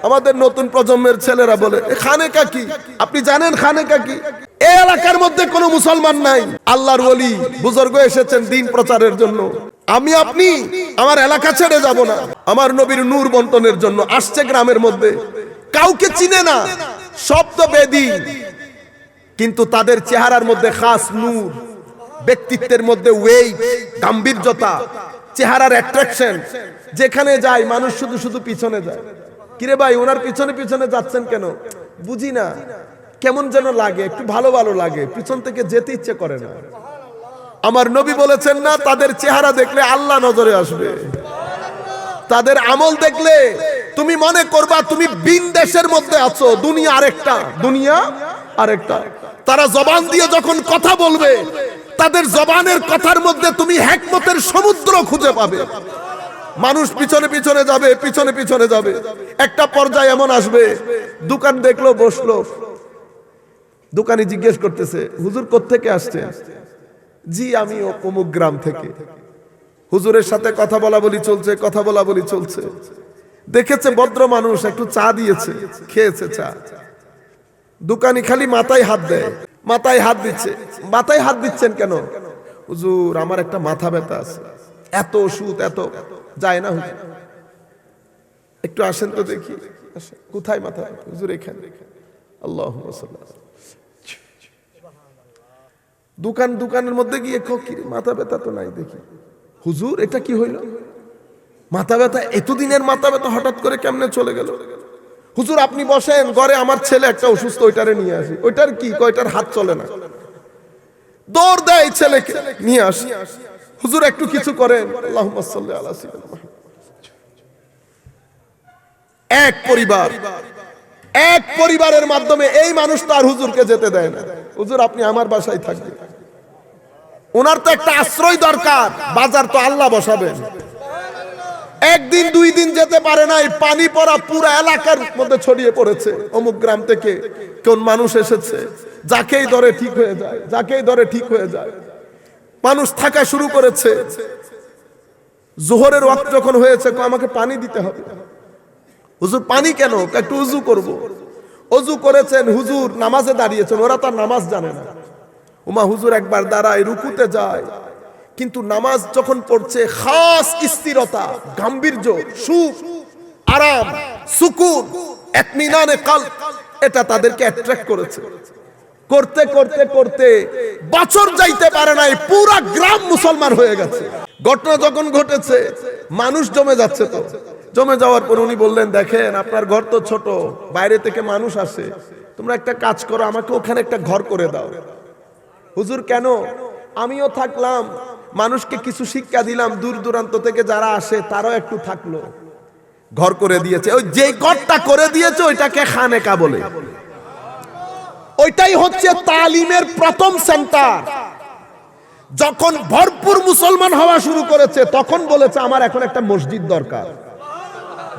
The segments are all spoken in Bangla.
আমাদের নতুন প্রজন্মের ছেলেরা বলে খানেকা কি? আপনি জানেন খানেকা কি? এই এলাকার মধ্যে কোনো মুসলমান নাই, আল্লাহর ওলি বুজুর্গ এসেছেন দিন প্রচারের জন্য। আমি আপনি আমার এলাকা ছেড়ে যাব না, আমার নবীর নূর বন্টনের জন্য আসছে গ্রামের মধ্যে। কাউকে চিনে না, শব্দ বেদী, কিন্তু তাদের চেহারার মধ্যে খাস নূর, ব্যক্তিত্বের মধ্যে ওয়েট, গাম্ভীর্যতা, চেহারার অ্যাট্রাকশন। যেখানে যায় মানুষ শুধু শুধু পিছনে যায়। কিরে ভাই, ওনার পিছনে পিছনে যাচ্ছেন কেন? বুঝি না, কেমন যেন লাগে, একটু ভালো ভালো লাগে, পিছন থেকে যেতে ইচ্ছে করে না। আমার নবী বলেছেন না, তাদের চেহারা দেখলে আল্লাহ নজরে আসবে, তাদের আমল দেখলে তুমি মনে করবা তুমি বিন দেশের মধ্যে আছো, দুনিয়া আরেকটা, দুনিয়া আরেকটা। তারা জবান দিয়ে যখন কথা বলবে, তাদের জবানের কথার মধ্যে তুমি হিকমতের সমুদ্র খুঁজে পাবে। মানুষ পিছনে পিছনে যাবে, পিছনে পিছনে যাবে। একটা পর্যায়ে এমন আসবে, দোকান দেখলো, বসলো, দোকানি জিজ্ঞেস করতেছে, হুজুর কোত্থেকে আসছে? জি আমি অমুক গ্রাম থেকে। হুজুরের সাথে কথা বলা বলি চলছে, কথা বলা বলি চলছে। দেখেছে ভদ্র মানুষ, একটু চা দিয়েছে, খেয়েছে চা। দোকানি খালি মাথায় হাত দেয়, মাথায় হাত দিচ্ছে। মাথায় হাত দিচ্ছেন কেন? হুজুর আমার একটা মাথা ব্যথা আছে, এত ওষুধ, এত যায় না হুজুর, একটু আসেন তো দেখি। কোথায় মাথা? হুজুর এখানে। আল্লাহুম্মা সাল্লি। দোকানের মধ্যে গিয়ে মাথা ব্যথা তো নাই দেখি। হুজুর এটা কি হইল? মাথা ব্যথা, এতদিনের মাথা ব্যথা হঠাৎ করে কেমনে চলে গেল? হুজুর আপনি বসেন, ঘরে আমার ছেলে একটা অসুস্থ, ওইটারে নিয়ে আসি। ওইটার কি? কয়টার হাত চলে না। দৌড় দেয় ছেলেকে নিয়ে আসি। হুজুর একটু কিছু করেন। আল্লাহুম্মা সাল্লি আলা সাইয়্যিদিনা মুহাম্মদ। এক পরিবার, এক পরিবারের মাধ্যমে এই মানুষ তার হুজুরকে যেতে দেয় না। হুজুর আপনি আমার বাসায় থাকবেন। ওনার তো একটা আশ্রয় দরকার, বাজার তো আল্লাহ বসাবেন। একদিন দুই দিন যেতে পারে নাই, পানি পড়া পুরো এলাকার মধ্যে ছড়িয়ে পড়েছে। অমুক গ্রাম থেকে কোন মানুষ এসেছে, যাকেই ধরে ঠিক হয়ে যায়, যাকেই ধরে ঠিক হয়ে যায়। মানুষ থাকা শুরু করেছে। জোহরের ওয়াক্ত যখন হয়েছে, আমাকে পানি দিতে হবে। হুজুর পানি কেন? একটু উজু করব। অজু করেছেন, হুজুর নামাজে দাঁড়িয়েছেন, ওরা তার নামাজ জানে না। উমা হুজুর একবার দাঁড়ায়, রুকুতে যায়, কিন্তু নামাজ যখন পড়ছে খাস স্থিরতা, গাম্ভীর্য, সুখ, আরাম, সুকুন, ইতমিনানে কলব, এটা তাদেরকে অ্যাট্রাক্ট করেছে। করতে করতে করতে বছর যাইতে পারে নাই, পুরা গ্রাম মুসলমান হয়ে গেছে। ঘটনা যখন ঘটেছে, মানুষ জমে যাচ্ছে। তো জমে যাওয়ার পর উনি বললেন, দেখেন আপনার ঘর তো ছোট, বাইরে থেকে মানুষ আসে, তোমরা একটা কাজ করো, আমাকে ওখানে একটা ঘর করে দাও। হুজুর কেন? আমিও থাকলাম, মানুষকে কিছু শিক্ষা দিলাম, দূর দূরান্ত থেকে যারা আসে তারাও একটু থাকলো। ঘর করে দিয়েছে। ওই যে ঘরটা করে দিয়েছে ওইটাকে খানেকা বলে। ওইটাই হচ্ছে তালিমের প্রথম সেন্টার। যখন ভরপুর মুসলমান হওয়া শুরু করেছে, তখন বলেছে আমার এখন একটা মসজিদ দরকার,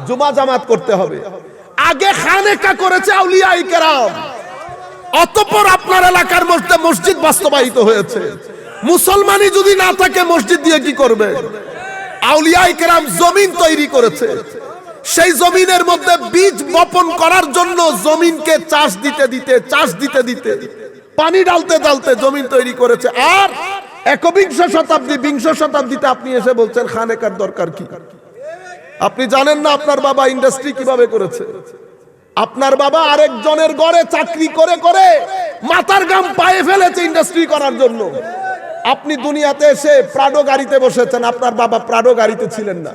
জুমা জামাত করতে হবে। আগে খানেকা করেছে আউলিয়ায়ে কেরাম, অতঃপর আপনার এলাকার মধ্যে মসজিদ বাস্তবায়িত হয়েছে। মুসলমানই যদি না থাকে, মসজিদ দিয়ে কি করবে? আউলিয়ায়ে কেরাম জমিন তৈরি করেছে, সেই জমিনের মধ্যে বীজ বপন করার জন্য জমিনকে চাষ দিতে দিতে, চাষ দিতে দিতে, পানি ডালতে ডালতে জমিন তৈরি করেছে। আর একবিংশ শতাব্দী, বিংশ শতাব্দীতে আপনি এসে বলছেন খানেকার দরকার কি? আপনি জানেন না আপনার বাবা ইন্ডাস্ট্রি কিভাবে করেছে? আপনার বাবা আরেকজনের ঘরে চাকরি করে করে মাথার গাম পায়ে ফেলেছে ইন্ডাস্ট্রি করার জন্য। আপনি দুনিয়াতে এসে প্রাডো গাড়িতে বসেছেন, আপনার বাবা প্রাডো গাড়িতে ছিলেন না,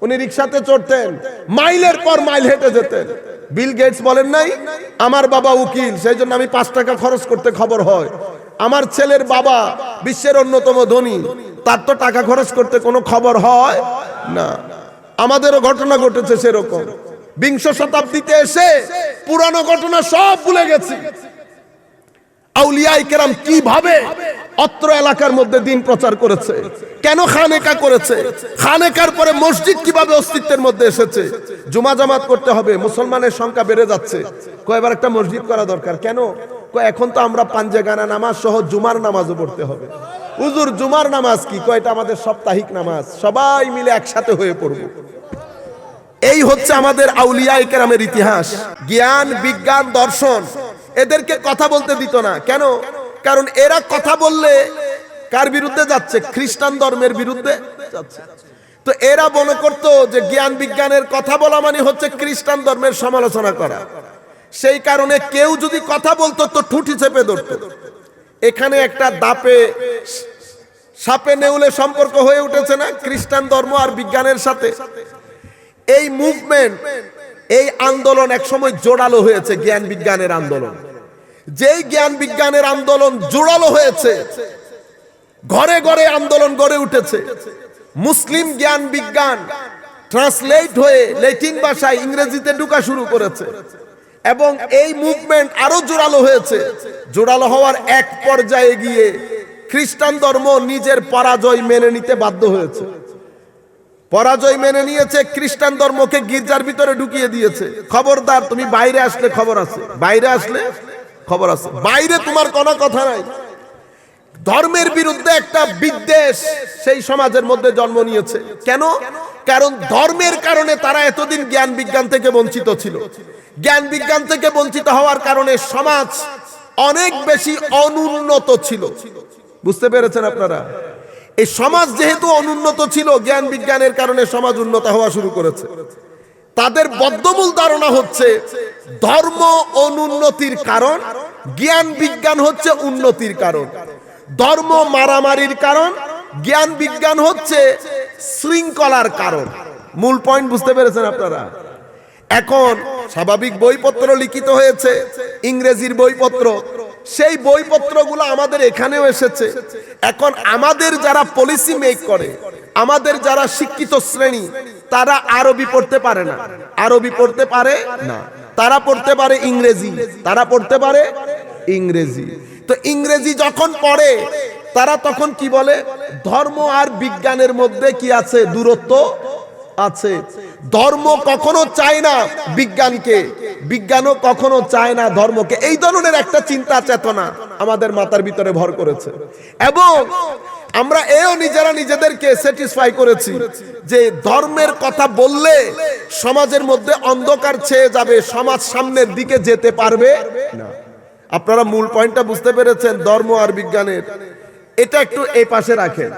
উনি রিক্সাতে চড়তেন, মাইলের পর মাইল হেঁটে যেতেন। বিল গেটস বলেন নাই আমার বাবা উকিল, সেই জন্য আমি 5 টাকা খরচ করতে খবর হয়। আমার ছেলের বাবা বিশ্বের অন্যতম ধনী, তার তো টাকা খরচ করতে কোনো খবর হয় না। আমাদেরও ঘটনা ঘটেছে সেরকম। বিংশ শতাব্দীতে এসে পুরানো ঘটনা সব ভুলে গেছি। আউলিয়ায়ে কেরাম কিভাবে অত্র এলাকার মধ্যে দিন প্রচার করেছে, কেন খানেকা করেছে, খানেকার পরে মসজিদ কিভাবে অস্তিত্বের মধ্যে এসেছে। জুমা জামাত করতে হবে, মুসলমানের সংখ্যা বেড়ে যাচ্ছে, কয়েকবার একটা মসজিদ করা দরকার। কেন? এখন তো আমরা পাঞ্জেগানা নামাজ সহ জুমার নামাজও পড়তে হবে। হুজুর জুমার নামাজ কি? কয়টা আমাদের সাপ্তাহিক নামাজ, সবাই মিলে একসাথে হয়ে পড়ব। এই হচ্ছে আমাদের আউলিয়ায়ে কেরামের ইতিহাস। জ্ঞান, বিজ্ঞান, দর্শন এদেরকে কথা বলতে দিত না। কেন? কারণ এরা কথা বললে কার বিরুদ্ধে যাচ্ছে? খ্রিস্টান ধর্মের বিরুদ্ধে যাচ্ছে। তো এরা মনে করতো যে জ্ঞান বিজ্ঞানের কথা বলা মানে হচ্ছে খ্রিস্টান ধর্মের সমালোচনা করা। সেই কারণে কেউ যদি কথা বলতো তো ঠুটি চেপে ধরতো। এখানে একটা দাপে সাপে নেউলে সম্পর্ক হয়ে উঠেছে না খ্রিস্টান ধর্ম আর বিজ্ঞানের সাথে। এই মুভমেন্ট, এই আন্দোলন একসময় জোরালো হয়েছে, জ্ঞান বিজ্ঞানের আন্দোলন। যেই জ্ঞান বিজ্ঞানের আন্দোলন জোরালো হয়েছে, ঘরে ঘরে আন্দোলন গড়ে উঠেছে। মুসলিম জ্ঞান বিজ্ঞান ট্রান্সলেট হয়ে ল্যাটিন ভাষায় ইংরেজিতে ঢোকা শুরু করেছে এবং এই মুভমেন্ট আরো জোরালো হয়েছে। জোরালো হওয়ার এক পর্যায়ে গিয়ে খ্রিস্টান ধর্ম নিজের পরাজয় মেনে নিতে বাধ্য হয়েছে। পরাজয় মেনে নিয়েছে, খ্রিস্টান ধর্মকে গির্জার ভিতরে ঢুকিয়ে দিয়েছে। খবরদার, তুমি বাইরে আসলে খবর আছে, বাইরে আসলে খবর আছে, বাইরে তোমার কোনো কথা নাই। ধর্মের বিরুদ্ধে একটা বিদ্বেষ সেই সমাজের মধ্যে জন্ম নিয়েছে। কেন? কারণ ধর্মের কারণে তারা এতদিন জ্ঞান বিজ্ঞান থেকে বঞ্চিত ছিল। জ্ঞান বিজ্ঞান থেকে বঞ্চিত হওয়ার কারণে সমাজ অনেক বেশি অনুন্নত ছিল। বুঝতে পেরেছেন আপনারা? এই সমাজ যেহেতু অনুন্নত ছিল, জ্ঞান বিজ্ঞানের কারণে সমাজ উন্নত হওয়া শুরু করেছে। তাদের বদ্ধমূল ধারণা হচ্ছে ধর্ম অনুন্নতির কারণ, জ্ঞান বিজ্ঞান হচ্ছে উন্নতির কারণ। ধর্ম মারামারির কারণ, জ্ঞান বিজ্ঞান হচ্ছে শৃঙ্খলার কারণ। মূল পয়েন্ট বুঝতে পেরেছেন আপনারা? এখন স্বাভাবিক বইপত্র লিখিত হয়েছে, ইংরেজির বইপত্র, সেই বইপত্রগুলো আমাদের এখানেও এসেছে। এখন আমাদের যারা পলিসি মেক করে, আমাদের যারা শিক্ষিত শ্রেণী, তারা আরবি পড়তে পারে না। আরবি পড়তে পারে না, তারা পড়তে পারে ইংরেজি, তারা পড়তে পারে ইংরেজি। তো ইংরেজি যখন পড়ে তারা তখন কি বলে? ধর্ম আর বিজ্ঞানের মধ্যে কি আছে? দূরত্ব আছে। ধর্ম কখনো চায় না বিজ্ঞানকে, বিজ্ঞানও কখনো চায় না ধর্মকে। এই ধরনের একটা চিন্তা চেতনা আমাদের মাথার ভিতরে ভর করেছে এবং আমরা এও নিজেরা নিজেদেরকে স্যাটিসফাই করেছি যে ধর্মের কথা বললে সমাজের মধ্যে অন্ধকার ছেয়ে যাবে, সমাজ সামনের দিকে যেতে পারবে না। আপনারা মূল পয়েন্টটা বুঝতে পেরেছেন ধর্ম আর বিজ্ঞানের? এটা একটু এই পাশে রাখেন।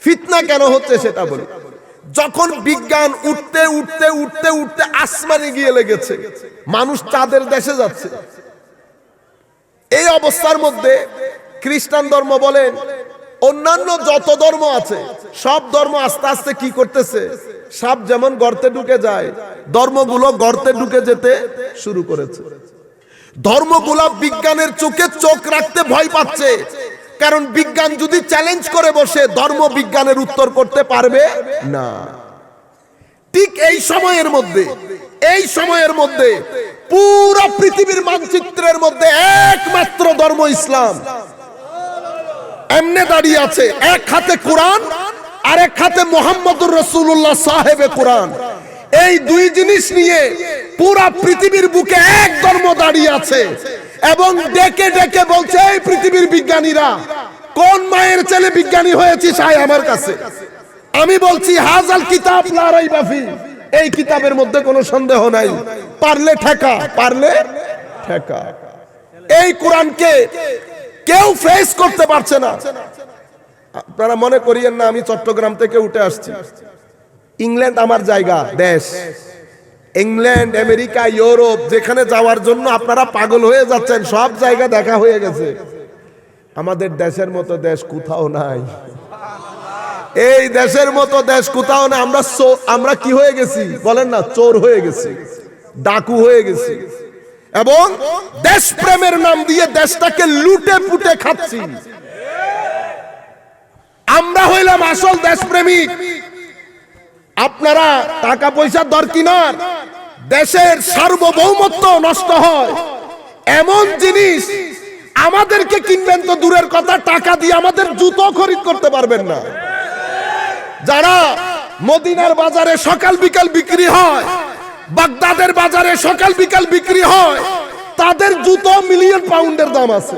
ফিতনা কেন হচ্ছে সেটা বলি। যখন বিজ্ঞান উঠতে উঠতে উঠতে উঠতে আসমানে গিয়ে লেগেছে, মানুষ চাঁদের দেশে যাচ্ছে, এই অবস্থার মধ্যে খ্রিস্টান ধর্ম বলেন, অন্যান্য যত ধর্ম আছে সব ধর্ম আস্তে আস্তে কি করতেছে? সাপ যেমন গর্তে ঢুকে যায়, ধর্মগুলো গর্তে ঢুকে যেতে শুরু করেছে। ধর্মগুলা বিজ্ঞানের চোখে চোখ রাখতে ভয় পাচ্ছে, কারণ বিজ্ঞান যদি চ্যালেঞ্জ করে বসে, ধর্ম বিজ্ঞানের উত্তর করতে পারবে না। ঠিক এই সময়ের মধ্যে পুরো পৃথিবীর মানচিত্রের মধ্যে একমাত্র ধর্ম ইসলাম এমনে দাঁড়িয়ে আছে, এক হাতে কোরআন আর এক হাতে মুহাম্মদুর রাসূলুল্লাহ সাহেবে কোরআন। এই দুই জিনিস নিয়ে পুরা পৃথিবীর বুকে এক ধর্ম দাঁড়িয়ে আছে এবং ডেকে ডেকে বলছে, এই পৃথিবীর বিজ্ঞানীরা, কোন মায়ের ছেলে বিজ্ঞানী হয়েছিস আয় আমার কাছে। আমি বলছি হাজাল কিতাব লা রাইবা ফি, এই কিতাবের মধ্যে কোনো সন্দেহ নাই, পারলে ঠেকা, পারলে ঠেকা। এই কোরআনকে কেউ ফেস করতে পারছে না। আপনারা মনে করিয়েন না আমি চট্টগ্রাম থেকে উঠে আসছি। ইংল্যান্ড আমার জায়গা, দেশ। ইংল্যান্ড, আমেরিকা, ইউরোপ, যেখানে যাওয়ার জন্য আপনারা পাগল হয়ে যাচ্ছেন, সব জায়গা দেখা হয়ে গেছে। আমাদের দেশের মতো দেশ কোথাও নাই। এই দেশের মতো দেশ কোথাও না। আমরা কি হয়ে গেছি বলেন না? চোর হয়ে গেছি, ডাকু হয়ে গেছি এবং দেশপ্রেমের নাম দিয়ে দেশটাকে লুটে পুটে খাচ্ছি। আমরা হইলাম আসল দেশপ্রেমিক। আপনারা টাকা পয়সার দরকিনার, দেশের সার্বভৌমত্ব নষ্ট হয় এমন জিনিস আমাদেরকে কিনবেন তো দূরের কথা, টাকা দিয়ে আমাদের জুতো খরিদ করতে পারবেন না। যারা মদিনার বাজারে সকাল বিকাল বিক্রি হয়, বাগদাদের বাজারে সকাল বিকাল বিক্রি হয়, তাদের জুতো মিলিয়ন পাউন্ডের দাম আছে।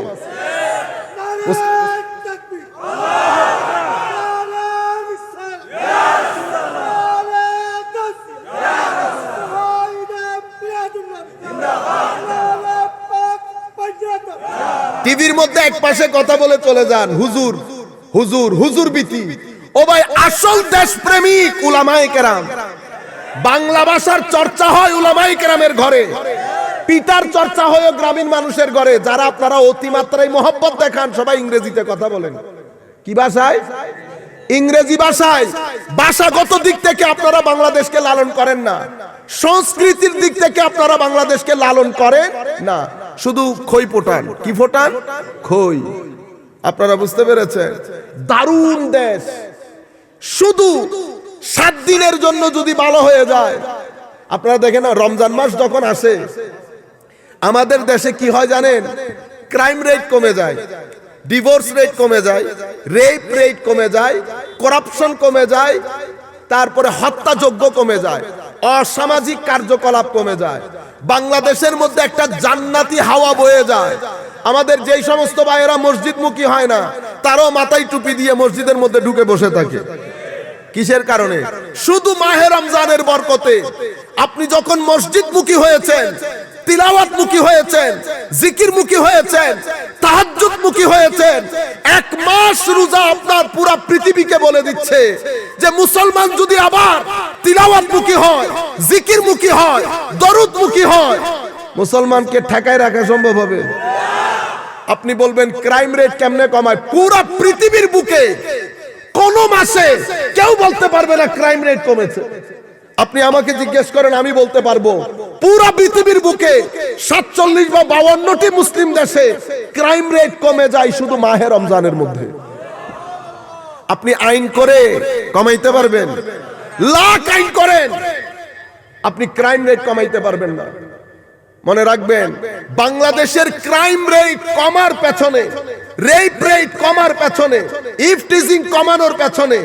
টিভির মধ্যে এক পাশে কথা বলে চলে যান, হুজুর হুজুর হুজুর বিতি। ও ভাই, আসল দেশপ্রেমিক উলামায়ে কেরাম। বাংলা ভাষার চর্চা হয় উলামায়ে কেরামের ঘরে, পিতার চর্চা হয় গ্রামীণ মানুষের ঘরে। যারা আপনারা অতিমাত্রায় মহব্বত দেখান, সবাই ইংরেজিতে কথা বলেন। কি ভাষায়? ইংরেজি ভাষায়। ভাষাগত দিক থেকে আপনারা বাংলাদেশকে লালন করেন না, সংস্কৃতির দিক থেকে আপনারা বাংলাদেশকে লালন করেন না, শুধু খই ফোটান। কি ফোটান? খই। আপনারা বুঝতে পেরেছেন? দারুণ দেশ। শুধু 7 দিনের জন্য যদি ভালো হয়ে যায়, আপনারা দেখেন না, রমজান মাস যখন আসে আমাদের দেশে কি হয় জানেন? ক্রাইম রেট কমে যায়, ডিভোর্স রেট কমে যায়, রেপ রেট কমে যায়, করাপশন কমে যায়, তারপরে হত্যাযজ্ঞ কমে যায়, অসামাজিক কার্যকলাপ কমে যায়। বাংলাদেশের মধ্যে একটা জান্নাতি হাওয়া বয়ে যায়। আমাদের যেই সমস্ত ভাইয়েরা মসজিদমুখী হয় না, তারাও মাথায় টুপি দিয়ে মসজিদের মধ্যে ঢুকে বসে থাকে। কিসের কারণে? শুধু মাহে রমজানের বরকতে। আপনি যখন মসজিদমুখী হয়েছেন, তিলাওয়াতমুখী হয়েছেন, জিকিরমুখী হয়েছেন, তাহাজ্জুদমুখী হয়েছেন, 1 মাস রোজা আপনার পুরো পৃথিবীকে বলে দিচ্ছে যে মুসলমান যদি আবার তিলাওয়াতমুখী হয়, জিকিরমুখী হয়, দরুদমুখী হয়, মুসলমানকে ঠেকায় রাখা সম্ভব হবে? আপনি বলবেন ক্রাইম রেট কেমনে কমায়? পুরো পৃথিবীর বুকে কোন মাসে কেউ বলতে পারবে না ক্রাইম রেট কমেছে। আপনি আমাকে জিজ্ঞেস করেন, আমি বলতে পারবো পুরো পৃথিবীর বুকে 47 বা 52টি মুসলিম দেশে ক্রাইম রেট কমে যায় শুধু মাহে রমজানের মধ্যে। আপনি আইন করে কমাইতে পারবেন? লাখ আইন করেন, আপনি ক্রাইম রেট কমাইতে পারবেন না। মনে রাখবেন, বাংলাদেশের ক্রাইম রেট কমার পেছনে, রেপ রেট কমার পেছনে, ইফটিজিং কমানোর পেছনে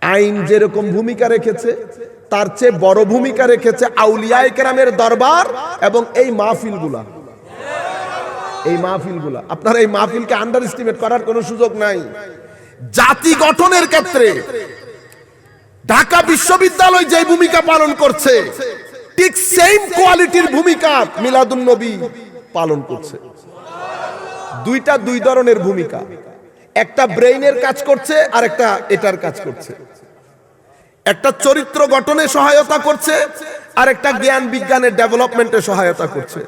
আইন যেরকম ভূমিকা রেখেছে, তার চেয়ে বড় ভূমিকা রেখেছে আউলিয়ায়ে কেরামের দরবার এবং এই মাহফিলগুলা। এই মাহফিলগুলা, আপনারা এই মাহফিলকে আন্ডার এস্টিমেট করার কোনো সুযোগ নাই। জাতি গঠনের ক্ষেত্রে ঢাকা বিশ্ববিদ্যালয় যে ভূমিকা পালন করছে, ঠিক সেম কোয়ালিটির ভূমিকা মিলাদুন নবী পালন করছে। দুইটা দুই ধরনের ভূমিকা, একটা ব্রেইনের কাজ করছে আর একটা এটার কাজ করছে। একটা চরিত্র গঠনে সহায়তা করছে আর একটা জ্ঞান বিজ্ঞানের ডেভেলপমেন্টে সহায়তা করছে।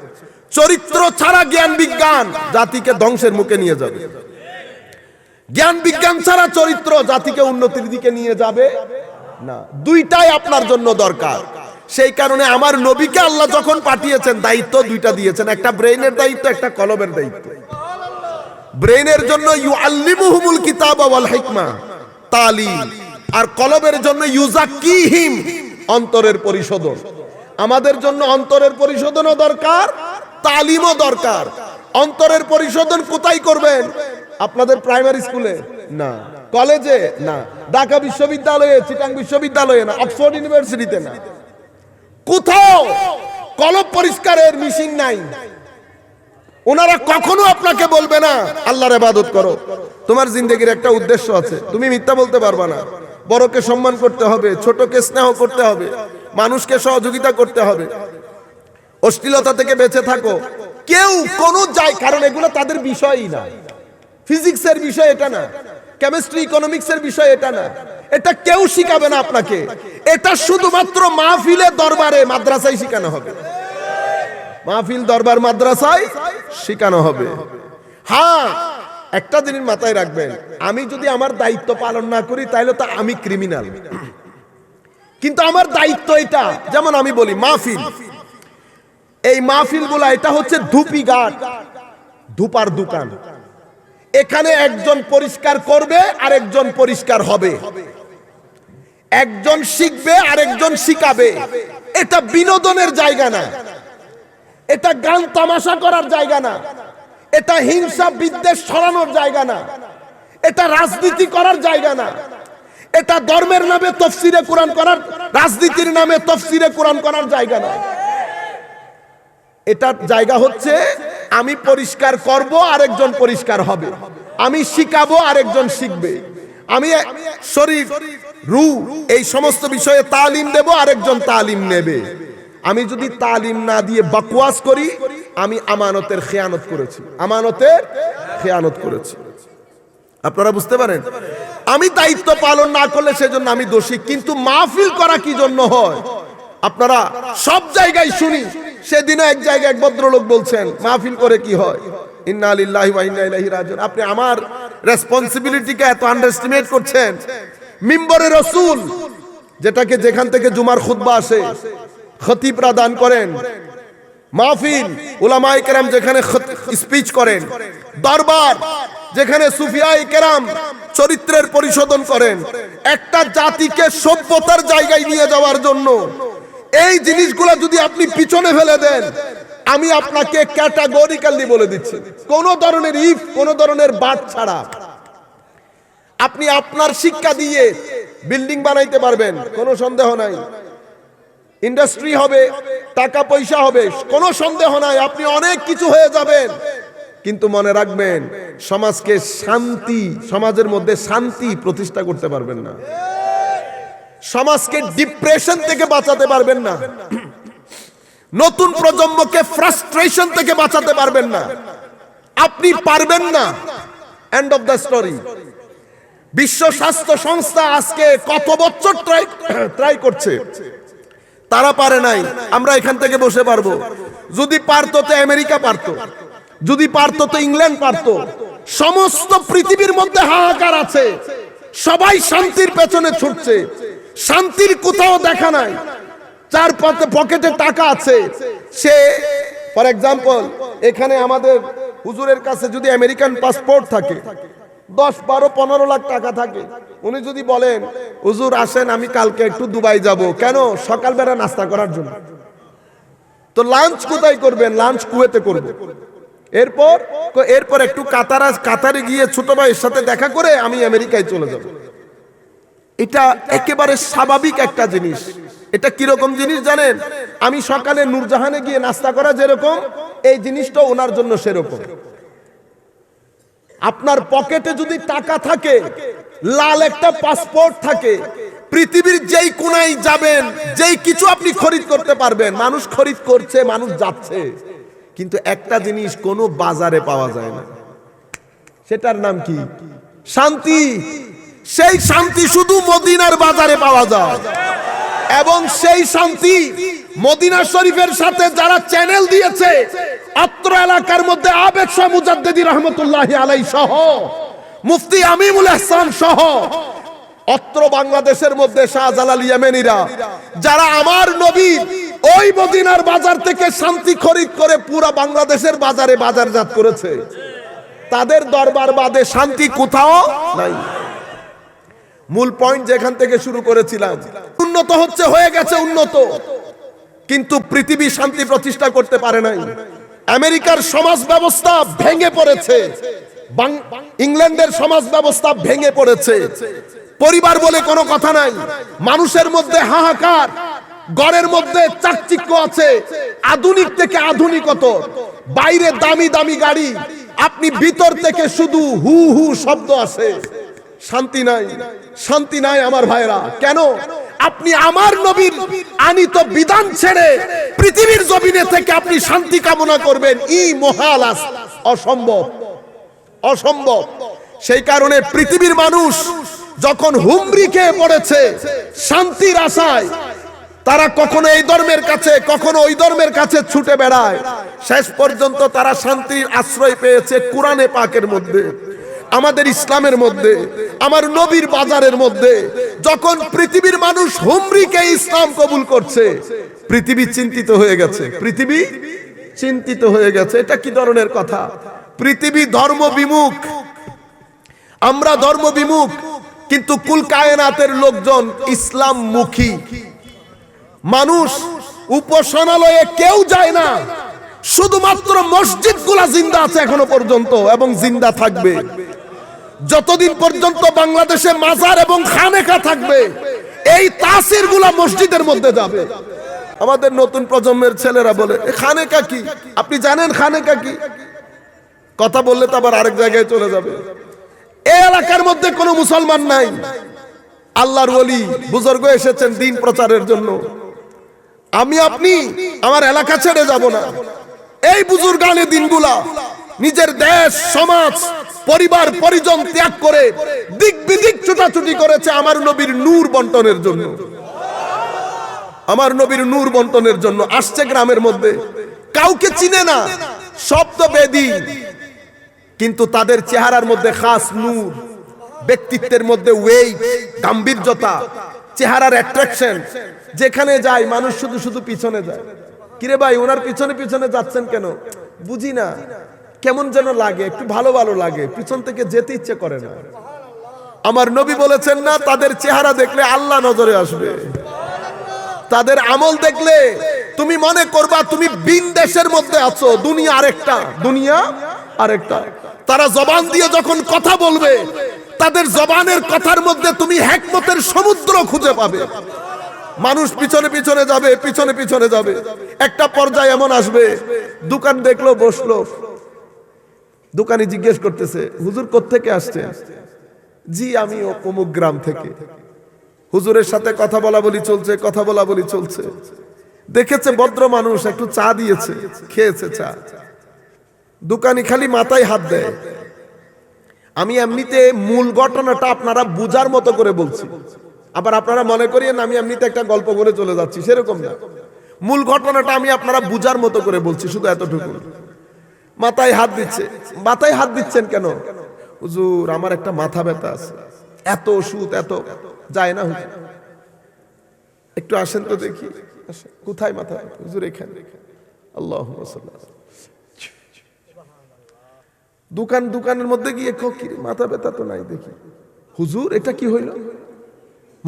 চরিত্র ছাড়া জ্ঞান বিজ্ঞান জাতিকে ধ্বংসের মুখে নিয়ে যাবে। জ্ঞান বিজ্ঞান ছাড়া চরিত্র জাতিকে উন্নতির দিকে নিয়ে যাবে না। দুইটাই আপনার জন্য দরকার। সেই কারণে আমার নবীকে আল্লাহ যখন পাঠিয়েছেন, দায়িত্ব দুইটা দিয়েছেন, একটা ব্রেইনের দায়িত্ব, একটা কলবের দায়িত্ব। ব্রেইনের জন্য ইউআল্লিমুহুমুল কিতাবা ওয়াল হিকমা, তালিম, আর কলবের জন্য ইউজাক্কিহিম, অন্তরের পরিশোধন। আমাদের জন্য অন্তরের পরিশোধনও দরকার, তালিমও দরকার। অন্তরের পরিশোধন কোথায় করবেন? আপনাদের প্রাইমারি স্কুলে না, কলেজে না, ঢাকা বিশ্ববিদ্যালয়ে, চিটাং বিশ্ববিদ্যালয়ে না, অক্সফোর্ড ইউনিভার্সিটিতে না, কোথাও কলব পরিষ্কারের মেশিন নাই। ওনারা কখনো আপনাকে বলবে না আল্লাহর ইবাদত করো। তোমার জিন্দেগির একটা উদ্দেশ্য আছে, তুমি মিথ্যা বলতে পারবা না। বড়কে সম্মান করতে হবে, ছোটকে স্নেহ করতে হবে, মানুষকে সহযোগিতা করতে হবে, অশ্লীলতা থেকে বেঁচে থাকো। কেউ কোনো যায়, কারণ এগুলো তাদের বিষয়ই না। ফিজিক্সের বিষয় এটা না, কেমিস্ট্রি ইকোনমিক্সের বিষয় এটা না, এটা কেউ শিখাবে না আপনাকে। এটা শুধুমাত্র মাহফিলে, দরবারে, মাদ্রাসায় শিখানো হবে। মাহফিল, দরবার, মাদ্রাসায় শিখানো হবে। হ্যাঁ, একটা জিনিস মাথায় রাখবেন, আমি যদি আমার দায়িত্ব পালন না করি তাহলে তো আমি ক্রিমিনাল। কিন্তু আমার দায়িত্ব এটা, যেমন আমি বলি মাহফিল, এই মাহফিলগুলা এটা হচ্ছে ধুপি ঘাট, ধূপার দোকান। এখানে একজন পরিষ্কার করবে আর একজন পরিষ্কার হবে, একজন শিখবে আর একজন শিখাবে। এটা বিনোদনের জায়গা না, এটা গান তামাশা করার জায়গা না, এটা হিংসা বিদ্বেষ ছড়ানোর জায়গা না, এটা রাজনীতি করার জায়গা না, এটা ধর্মের নামে তাফসীরে কোরআন করার, রাজনীতির নামে তাফসীরে কোরআন করার জায়গা না। এটার জায়গা হচ্ছে আমি পরিষ্কার করব আর একজন পরিষ্কার হবে, আমি শিখাবো আর একজন শিখবে, আমি শরীর, রূহ, এই সমস্ত বিষয়ে তালিম দেব আর একজন তালিম নেবে। আমি যদি তালিম না দিয়ে বকওয়াস করি, আমি আমানতের খেয়ানত করেছি, আমানতের খেয়ানত করেছি। আপনারা বুঝতে পারেন? আমি দায়িত্ব পালন না করলে সেজন্য আমি দোষী। কিন্তু মাহফিল করা কি জন্য হয়? আপনারা সব জায়গায় শুনি। সেদিন এক জায়গায় এক ভদ্রলোক বলছেন, মাহফিল করে কি হয়? ইন্না লিল্লাহি ওয়া ইন্না ইলাইহি রাজিউন। আপনি আমার রেসপন্সিবিলিটিকে এত আন্ডারএস্টিমেট করছেন। মিম্বরে রাসূল, যেটাকে যেখান থেকে জুমার খুতবা আসে, খতিবরা দান করেন, মাহফিল উলামায়ে কেরাম যেখানে স্পিচ করেন, দরবার যেখানে সুফিয়ায়ে কেরাম চরিত্রের পরিশোধন করেন, একটা জাতিকে সভ্যতার জায়গায় নিয়ে যাওয়ার জন্য এই জিনিসগুলো যদি আপনি পিছনে ফেলে দেন, আমি আপনাকে ক্যাটাগরিক্যালি বলে দিচ্ছি, কোন ধরনের ইফ, কোন ধরনের বাট ছাড়া আপনি আপনার শিক্ষা দিয়ে বিল্ডিং বানাইতে পারবেন, কোনো সন্দেহ নাই। ইন্ডাস্ট্রি হবে, টাকা পয়সা হবে, কোনো সন্দেহ নাই, আপনি অনেক কিছু হয়ে যাবেন। কিন্তু মনে রাখবেন, সমাজকে শান্তি, সমাজের মধ্যে শান্তি প্রতিষ্ঠা করতে পারবেন না, সমাজকে ডিপ্রেশন থেকে বাঁচাতে পারবেন না, নতুন প্রজন্মকে ফ্রাস্ট্রেশন থেকে বাঁচাতে পারবেন না, আপনি পারবেন না। End of the story. বিশ্ব স্বাস্থ্য সংস্থা আজকে কত বছর ট্রাই করছে, তারা পারে নাই। আমরা এখান থেকে বসে পারবো? যদি পারতো তো আমেরিকা পারতো, যদি পারতো তো ইংল্যান্ড পারতো। সমস্ত পৃথিবীর মধ্যে হাহাকার আছে, সবাই শান্তির পেছনে ছুটছে, শান্তির কোথাও দেখা নাই। চার পকেটে টাকা আছে, সে ফর এক্সাম্পল এখানে আমাদের হুজুরের কাছে যদি আমেরিকান পাসপোর্ট থাকে, 10, 12, 15 লাখ টাকা থাকে, উনি যদি বলেন হুজুর আসেন আমি কালকে একটু দুবাই যাব, কেন? সকালবেলা নাস্তা করার জন্য। তো লাঞ্চ কোথায় করবেন? লাঞ্চ কুয়েতে করবে। এরপর একটু কাতারে গিয়ে ছোট ভাইয়ের সাথে দেখা করে আমি আমেরিকায় চলে যাব। এটা একেবারে স্বাভাবিক একটা জিনিস। এটা কিরকম জিনিস জানেন? আমি সকালে নূরজাহানে গিয়ে নাস্তা করা যেরকম, এই জিনিসটা ওনার জন্য সেরকম। আপনার পকেটে যদি টাকা থাকে, লাল একটা পাসপোর্ট থাকে, পৃথিবীর যেই কোনায় যাবেন, যেই কিছু আপনি খরিদ করতে পারবেন। মানুষ খরিদ করছে, মানুষ যাচ্ছে, কিন্তু একটা জিনিস কোনো বাজারে পাওয়া যায় না, সেটার নাম কি? শান্তি। সেই শান্তি শুধু মদিনার বাজারে পাওয়া যায়। এবং সেই শান্তি মদিনা শরীফের সাথে যারা চ্যানেল দিয়েছে, অত্র এলাকার মধ্যে আবেদ শাহ মুজাদ্দিদি রহমতুল্লাহি আলাইহি সহ, মুফতি আমিনুল ইহসান সহ, অত্র বাংলাদেশের মধ্যে শাহজালাল ইয়েমেনিরা, যারা আমার নবীর ওই মদিনার বাজার থেকে শান্তি খরিদ করে পুরো বাংলাদেশের বাজারে বাজারজাত করেছে, তাদের দরবার বাদে শান্তি কোথাও নাই। মূল পয়েন্ট যেখান থেকে শুরু করেছিলাম, উন্নত হচ্ছে, হয়ে গেছে উন্নত, কিন্তু পৃথিবী শান্তি প্রতিষ্ঠা করতে পারে নাই। আমেরিকার সমাজ ব্যবস্থা ভেঙে পড়েছে, ইংল্যান্ডের সমাজ ব্যবস্থা ভেঙে পড়েছে। পরিবার বলে কোনো কথা নাই, মানুষের মধ্যে হাহাকার, ঘরের মধ্যে চাকচিক্য আছে, আধুনিক থেকে আধুনিকতর, বাইরে দামি দামি গাড়ি, আপনি ভিতর থেকে শুধু হু হু শব্দ আসে। শান্তি নাই, শান্তি নাই আমার ভাইরা। কেন? আপনি আমার নবীর আনিত বিধান ছেড়ে পৃথিবীর জমিনে থেকে আপনি শান্তি কামনা করবেন, মহাল, অসম্ভব, অসম্ভব। সেই কারণে পৃথিবীর মানুষ যখন হুমড়ি খেয়ে পড়েছে শান্তির আশায়, তারা কখনো এই ধর্মের কাছে, কখনো ওই ধর্মের কাছে ছুটে বেড়ায়। শেষ পর্যন্ত তারা শান্তির আশ্রয় পেয়েছে কোরআনে পাকের মধ্যে, আমাদের ইসলামের মধ্যে, আমার নবীর বাজারের মধ্যে। যখন পৃথিবীর মানুষ হুমরিকে ইসলাম কবুল করছে, পৃথিবী চিন্তিত হয়ে গেছে, পৃথিবী চিন্তিত হয়ে গেছে। এটা কি ধরনের কথা? পৃথিবী ধর্ম বিমুখ, আমরা ধর্ম বিমুখ, কিন্তু কুল কায়নাতের লোকজন ইসলাম মুখী। মানুষ উপাসনালয়ে কেউ যায় না, শুধুমাত্র মসজিদগুলা জিন্দা আছে এখনো পর্যন্ত, এবং জিন্দা থাকবে যতদিন পর্যন্ত বাংলাদেশে মাজার এবং খানেকা থাকবে। এই তাসির গুলা মসজিদের মধ্যে যাবে। আমাদের নতুন প্রজন্মের ছেলেরা বলে খানেকা কি? আপনি জানেন খানেকা কি? কথা বললে তো আবার আরেক জায়গায় চলে যাবে। এই এলাকার মধ্যে কোনো মুসলমান নাই, আল্লাহর ওলি বুজুর্গ এসেছেন দিন প্রচারের জন্য। আমি আপনি আমার এলাকা ছেড়ে যাব না। এই বুজুর্গানে দিনগুলা নিজের দেশ, সমাজ, পরিবার, পরিজন ত্যাগ করে দিক বিদিক ছুটাছুটি করেছে আমার নবীর নূর বন্টনের জন্য। আমার নবীর নূর বন্টনের জন্য আসছে গ্রামের মধ্যে, কাউকে চিনে না, শব্দ বেদী, কিন্তু তাদের চেহারার মধ্যে খাস নূর, ব্যক্তিত্বের মধ্যে ওয়েট, গাম্ভীর্যতা, চেহারার অ্যাট্রাকশন। যেখানে যায় মানুষ শুধু শুধু পিছনে যায়। কিরে ভাই, ওনার পিছনে পিছনে যাচ্ছেন কেন? বুঝি না, কেমন যেন লাগে, একটু ভালো ভালো লাগে, পিছন থেকে যেতে ইচ্ছে করে না। আমার নবী বলেছেন না, তাদের চেহারা দেখলে আল্লাহ নজরে আসবে, তাদের আমল দেখলে তুমি মনে করবা তুমি বিন দেশের মধ্যে আছো, দুনিয়া আরেকটা, দুনিয়া আরেকটা। তারা জবান দিয়ে যখন কথা বলবে, তাদের জবানের কথার মধ্যে তুমি হিকমতের সমুদ্র খুঁজে পাবে। মানুষ পিছনে পিছনে যাবে, পিছনে পিছনে যাবে। একটা পর্যায়ে এমন আসবে, দোকান দেখলো, বসলো, দোকানি জিজ্ঞেস করতেছে, হুজুর কোত্থেকে আসছে? জি আমি অমুক গ্রাম থেকে। হুজুরের সাথে কথা বলা বলি চলছে, কথা বলা বলি চলছে। দেখেছে ভদ্র মানুষ, একটু চা দিয়েছে, খেয়েছে চা। দোকানি খালি মাথায় হাত দেয়। আমি এমনিতে মূল ঘটনাটা আপনারা বুঝার মতো করে বলছি, আবার আপনারা মনে করিয়েন আমি এমনিতে একটা গল্প করে চলে যাচ্ছি, সেরকম না। মূল ঘটনাটা আমি আপনারা বুঝার মতো করে বলছি, শুধু এতটুকু। মাথায় হাত দিচ্ছে। মাথায় হাত দিচ্ছেন কেন? হুজুর আমার একটা মাথা ব্যথা আছে, এত ওষুধ, এত যায় না হুজুর, একটু আসেন তো দেখি। কোথায় মাথা ব্যথা? হুজুর এখানে। আল্লাহুম্মা সাল্লি। দোকানের মধ্যে গিয়ে মাথা ব্যথা তো নাই দেখি। হুজুর এটা কি হইল?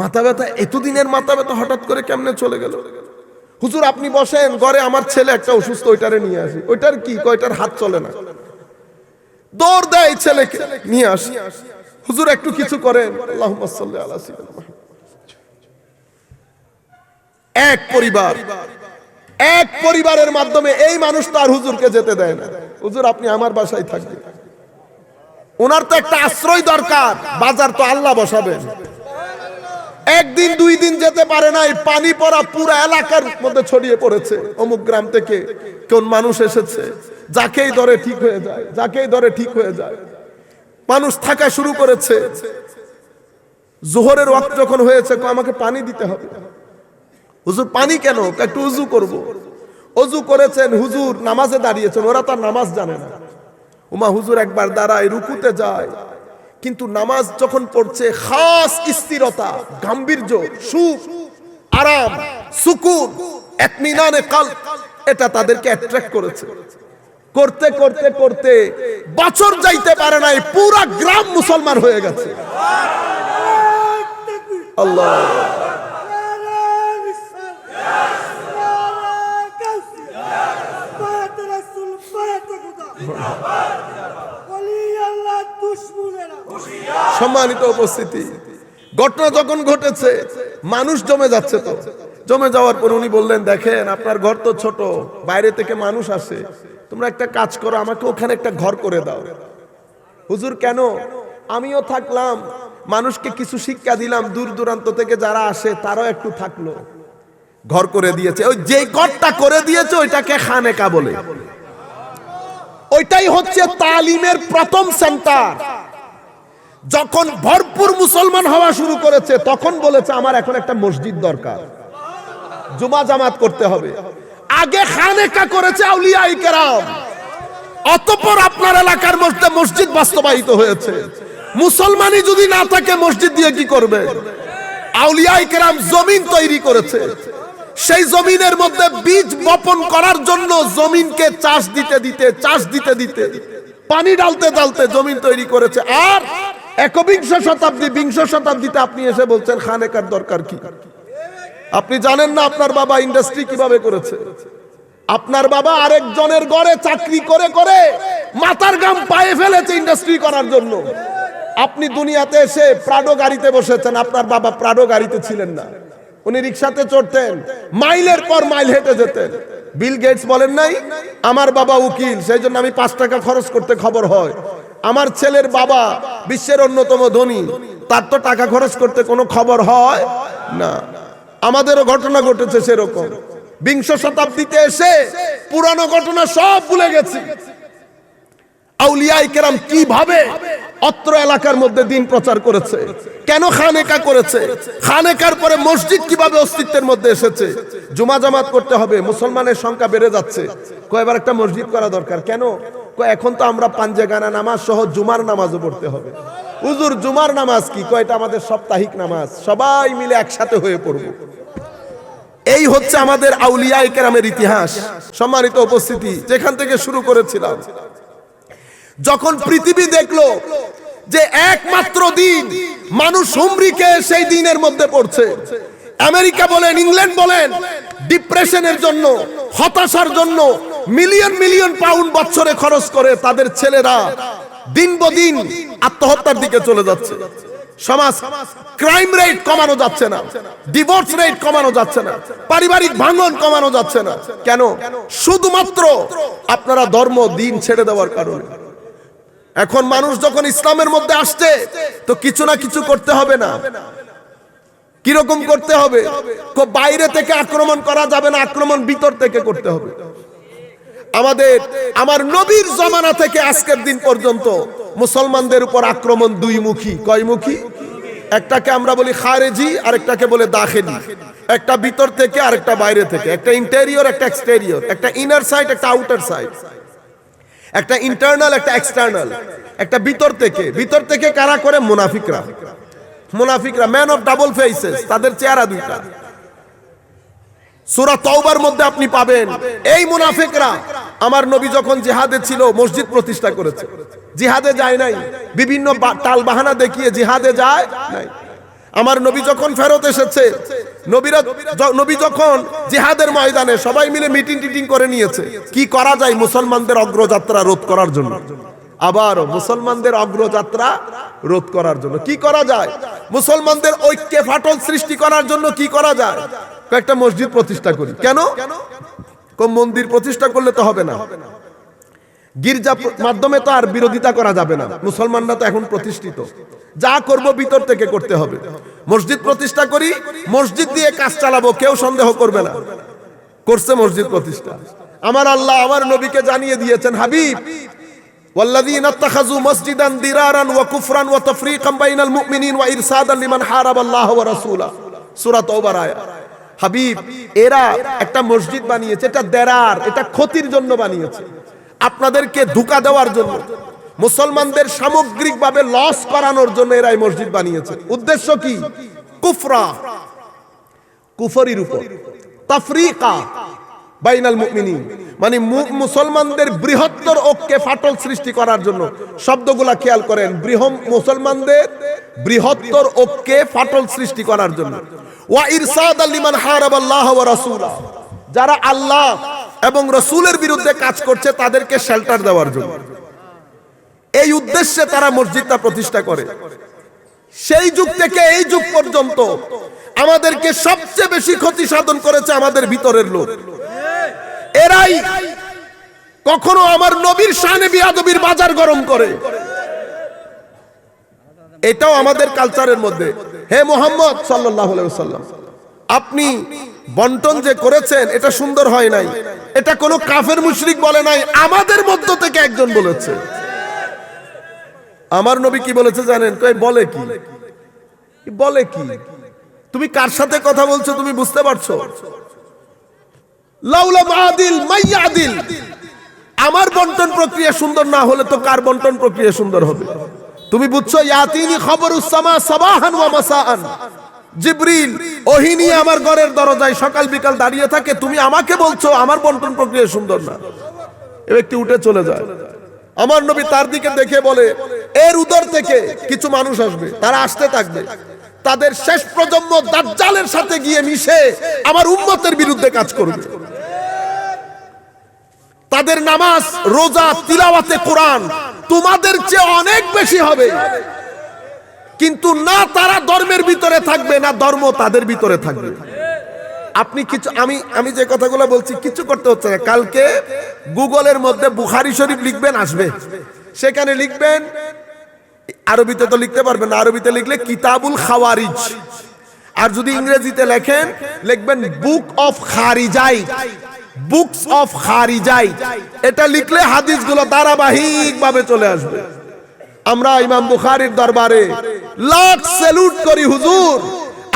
মাথা ব্যথা, এতদিনের মাথা ব্যথা হঠাৎ করে কেমনে চলে গেল? হুজুর আপনি বসেন, ঘরে আমার ছেলে একটা অসুস্থ, ওইটারে নিয়ে আসি। ওইটার কি? কয়টার হাত চলে না। দৌড় দেয় ছেলেকে নিয়ে আসি। হুজুর একটু কিছু করেন। আল্লাহুম্মা সাল্লি আলা সাইয়্যিদিনা মুহাম্মদ। এক পরিবারের মাধ্যমে এই মানুষটা আর হুজুরকে যেতে দেয় না। হুজুর আপনি আমার বাসায় থাকবেন। ওনার তো একটা আশ্রয় দরকার, বাজার তো আল্লাহ বসাবেন। একদিন দুই দিন যেতে পারে নাই, পানি পড়া পুরো এলাকার মধ্যে ছড়িয়ে পড়েছে। অমুক গ্রাম থেকে কোন মানুষ এসেছে, যাকেই ধরে ঠিক হয়ে যায়, যাকেই ধরে ঠিক হয়ে যায়। মানুষ থাকা শুরু করেছে। জোহরের ওয়াক্ত যখন হয়েছে, আমাকে পানি দিতে হবে। হুজুর পানি কেন? একটু উজু করব। অজু করেছেন, হুজুর নামাজে দাঁড়িয়েছেন, ওরা তার নামাজ জানে না। উমা হুজুর একবার দাঁড়ায়, রুকুতে যায়, কিন্তু নামাজ যখন পড়ছে খাস স্থিরতা, গাম্ভীর্য, সুখ, আরাম, সুকুন, ইতমিনানে কলব, এটা তাদেরকে অ্যাট্রাক্ট করেছে। করতে করতে করতে বছর যাইতে পারে নাই, পুরা গ্রাম মুসলমান হয়ে গেছে। আল্লাহ সম্মানিত উপস্থিতি, ঘটনা যখন ঘটেছে মানুষ জমে যাচ্ছে। তো জমে যাওয়ার পর উনি বললেন, দেখেন আপনার ঘর তো ছোট, বাইরে থেকে মানুষ আসে, তোমরা একটা কাজ করো, আমাকে ওখানে একটা ঘর করে দাও। হুজুর কেন? আমিও থাকলাম, মানুষকে কিছু শিক্ষা দিলাম, দূর দূরান্ত থেকে যারা আসে তারাও একটু থাকলো। ঘর করে দিয়েছে। ওই যে ঘরটা করে দিয়েছে ওইটাকে খানেকা বলে। ওইটাই হচ্ছে তালিমের প্রথম সেন্টার। যখন ভরপুর মুসলমান হওয়া শুরু করেছে, তখন বলেছে আমার এখন একটা মসজিদ দরকার, জুমা জামাত করতে হবে। আগে খানেকা করেছে আউলিয়ায়ে কেরাম, অতঃপর আপনার এলাকার মধ্যে মসজিদ বাস্তবায়িত হয়েছে। মুসলমানই যদি না থাকে, মসজিদ দিয়ে কি করবে? আউলিয়ায়ে কেরাম জমিন তৈরি করেছে, সেই জমিনের মধ্যে বীজ বপন করার জন্য জমিনকে চাষ দিতে দিতে পানি ডালতে ডালতে জমিন তৈরি করেছে। আর একবিংশ শতাব্দী, বিংশ শতাব্দীতে আপনি এসে বলছেন খানেকার দরকার কি? আপনি জানেন না আপনার বাবা ইন্ডাস্ট্রি কিভাবে করেছে? আপনার বাবা আরেকজনের ঘরে চাকরি করে করে মাথার গাম পায়ে ফেলেছে ইন্ডাস্ট্রি করার জন্য। আপনি দুনিয়াতে এসে প্রাডো গাড়িতে বসেছেন, আপনার বাবা প্রাডো গাড়িতে ছিলেন না, উনি রিক্সাতে চড়তেন, মাইলের পর মাইল হেঁটে যেতেন। বিল গেটস বলেন নাই আমার বাবা উকিল, সেই জন্য আমি 5 টাকা খরচ করতে খবর হয়। আমার ছেলের বাবা বিশ্বের অন্যতম ধনী, তার তো টাকা খরচ করতে কোনো খবর হয় না। আমাদেরও ঘটনা ঘটেছে সেরকম। বিংশ শতাব্দীতে এসে পুরানো ঘটনা সব ভুলে গেছি। আউলিয়ায়ে কেরাম কিভাবে অত্র এলাকার মধ্যে দিন প্রচার করেছে, কেন খানেকা করেছে, খানেকার পরে মসজিদ কিভাবে অস্তিত্বের মধ্যে এসেছে। জুমা জামাত করতে হবে, মুসলমানের সংখ্যা বেড়ে যাচ্ছে, কয়েকবার একটা মসজিদ করা দরকার। কেন? এখন তো আমরা পাঞ্জেগানা নামাজ সহ জুমার নামাজও পড়তে হবে। হুজুর জুমার নামাজ কি? এটা আমাদের সাপ্তাহিক নামাজ, সবাই মিলে একসাথে হয়ে পড়বো। এই হচ্ছে আমাদের আউলিয়ায়ে কেরামের ইতিহাস। সম্মানিত উপস্থিতি, যেখান থেকে শুরু করেছিলাম, যখন পৃথিবী দেখলো যে একমাত্র দিন মানুষ হুমরিকে সেই দিনের মধ্যে পড়ছে, আমেরিকা বলেন, ইংল্যান্ড বলেন, ডিপ্রেশনের জন্য, হতাশার জন্য মিলিয়ন মিলিয়ন পাউন্ড বছরে খরচ করে তাদের ছেলেরা দিন বদিন আত্মহত্যার দিকে চলে যাচ্ছে। সমাজ ক্রাইম রেট কমানো যাচ্ছে না, ডিভোর্স রেট কমানো যাচ্ছে না, পারিবারিক ভাঙন কমানো যাচ্ছে না। কেন? শুধুমাত্র আপনারা ধর্ম দিন ছেড়ে দেওয়ার কারণে। এখন মানুষ যখন ইসলামের মধ্যে আসছে তো কিছু না কিছু করতে হবে না। কিরকম করতে হবে? বাইরে থেকে আক্রমণ করা যাবে না, আক্রমণ ভিতর থেকে করতে হবে। আমার নবীর জমানা থেকে আজকের দিন পর্যন্ত মুসলমানদের উপর আক্রমণ দুই মুখী। কয়মুখী? একটাকে আমরা বলি খারেজি, আরেকটাকে বলে দাখিলি। একটা ভিতর থেকে আরেকটা বাইরে থেকে, একটা ইন্টেরিয়র একটা এক্সটেরিয়র, একটা ইনার সাইড একটা আউটার সাইড, একটা ইন্টারনাল একটা এক্সটার্নাল, একটা ভিতর থেকে। ভিতর থেকে কারা করে? মুনাফিকরা। মুনাফিকরা ম্যান অফ ডাবল ফেসেস, তাদের চেহারা দুইটা। সূরা তাওবার মধ্যে আপনি পাবেন এই মুনাফিকরা আমার নবী যখন জিহাদে ছিল মসজিদ প্রতিষ্ঠা করেছে, জিহাদে যায় নাই, বিভিন্ন টাল বাহানা দেখিয়ে জিহাদে যায় নাই। আমার নবী যখন ফেরত এসেছে, নবী যখন জিহাদের ময়দানে সবাই মিলে মিটিং টিটিং করে নিয়েছে, কি করা যায় মুসলমানদের অগ্রযাত্রা রোধ করার জন্য। আবার মুসলমানদের অগ্রযাত্রা রোধ করার জন্য কি করা যায়? মুসলমানদের ঐক্যে ফাটল সৃষ্টি করার জন্য কি করা যায়? একটা মসজিদ প্রতিষ্ঠা করি। কেন? মন্দির প্রতিষ্ঠা করলে তো হবে না, গির্জা মাধ্যমে তো আর বিরোধিতা করা যাবে না। মুসলমানরা তো এখন প্রতিষ্ঠিত, যা করব ভিতর থেকে করতে হবে। মসজিদ প্রতিষ্ঠা করি, মসজিদ দিয়ে কাজ চালাবো, কেউ সন্দেহ করবে না। করছে মসজিদ প্রতিষ্ঠা। আমার আল্লাহ আমার নবীকে জানিয়ে দিয়েছেন, হাবিব ওয়াল্লাযীনা ইত্তাখাযু মাসজিদান দিরারান ওয়া কুফরান ওয়া তাফরীকান বাইনাল মুমিনিন ওয়া ইরসাদান লিমান হারাবাল্লাহ ওয়া রাসূলা, সূরা তাওবার আয়াত। হাবিব, এরা একটা মসজিদ বানিয়েছে, এটা দেরার, এটা ক্ষতির জন্য বানিয়েছে, আপনাদেরকে ধোঁকা দেওয়ার জন্য, মুসলমানদের সামগ্রিকভাবে লস করানোর জন্য এরা এই মসজিদ বানিয়েছে। উদ্দেশ্য কি? কুফরা, কুফরির উপর, তাফরীকা বাইনাল মুমিনিন, মানে মুসলমানদের বৃহত্তর ঐক্যে ফাটল সৃষ্টি করার জন্য। শব্দগুলা খেয়াল করেন, মুসলমানদের বৃহত্তর ঐক্যে ফাটল সৃষ্টি করার জন্য। ওয়া ইরসাদাল লিমান হারাবাল্লাহ ওয়া রাসূলা, যারা আল্লাহ এবং রাসূলের বিরুদ্ধে কাজ করছে তাদেরকে শেল্টার দেওয়ার জন্য। এই উদ্দেশ্যে তারা মসজিদটা প্রতিষ্ঠা করে। সেই যুগ থেকে এই যুগ পর্যন্ত আমাদেরকে সবচেয়ে বেশি ক্ষতি সাধন করেছে আমাদের ভিতরের লোক। এরাই কখনো আমার নবীর শানে বিয়াদবির বাজার গরম করে। এটাও আমাদের কালচারের মধ্যে। হে মুহাম্মদ সাল্লাল্লাহু আলাইহি ওয়াসাল্লাম, আপনি বন্টন যে করেছেন এটা সুন্দর হয় নাই, এটা কোনো কাফের মুশরিক বলে নাই, আমাদের মধ্য থেকে একজন বলেছে। আমার নবী কি বলেছে জানেন? বলে কি? বলে কি? তুমি কার সাথে কথা বলছো তুমি বুঝতে পারছো? লাউলা মাদিল মাইয়াদিল, আমার বন্টন প্রক্রিয়া সুন্দর না হলে তো কার বন্টন প্রক্রিয়া সুন্দর হবে? তুমি বুঝছো? ইয়াতিনি খবরুস সামা সাবাহান ওয়া মাসাআন, জিবরিল ওহী নিয়ে আমার ঘরের দরজায় সকাল বিকাল দাঁড়িয়ে থাকে, তুমি আমাকে বলছো আমার বন্টন প্রক্রিয়া সুন্দর না। এই ব্যক্তি উঠে চলে যায়। আমার নবী তার দিকে দেখে বলে, এর উদর থেকে কিছু মানুষ আসবে, তারা আসতে থাকবে, তাদের শেষ প্রজন্ম দাজ্জালের সাথে গিয়ে মিশে আমার উম্মতের বিরুদ্ধে কাজ করবে। তাদের নামাজ রোজা তিলাওয়াতে কোরআন তোমাদের চেয়ে অনেক বেশি হবে, কিন্তু না তারা ধর্মের ভিতরে থাকবে, না ধর্ম তাদের ভিতরে থাকবে। আপনি কিছু আমি যে কথাগুলো বলছি কিছু করতে হচ্ছে না। কালকে গুগলের মধ্যে বুখারী শরীফ লিখবেন, আসবে, সেখানে লিখবেন, আরবিতে তো লিখতে পারবেন না, আরবিতে লিখলে কিতাবুল খাওয়ারিজ, আর যদি ইংরেজিতে লেখেন, লিখবেন বুক অফ খারিজাইত, বুকস অফ খারিজাইত। এটা লিখলে হাদিসগুলো ধারাবাহিক ভাবে চলে আসবে। আমরা ইমাম বুখারীর দরবারে লাখ স্যালুট করি, হুজুর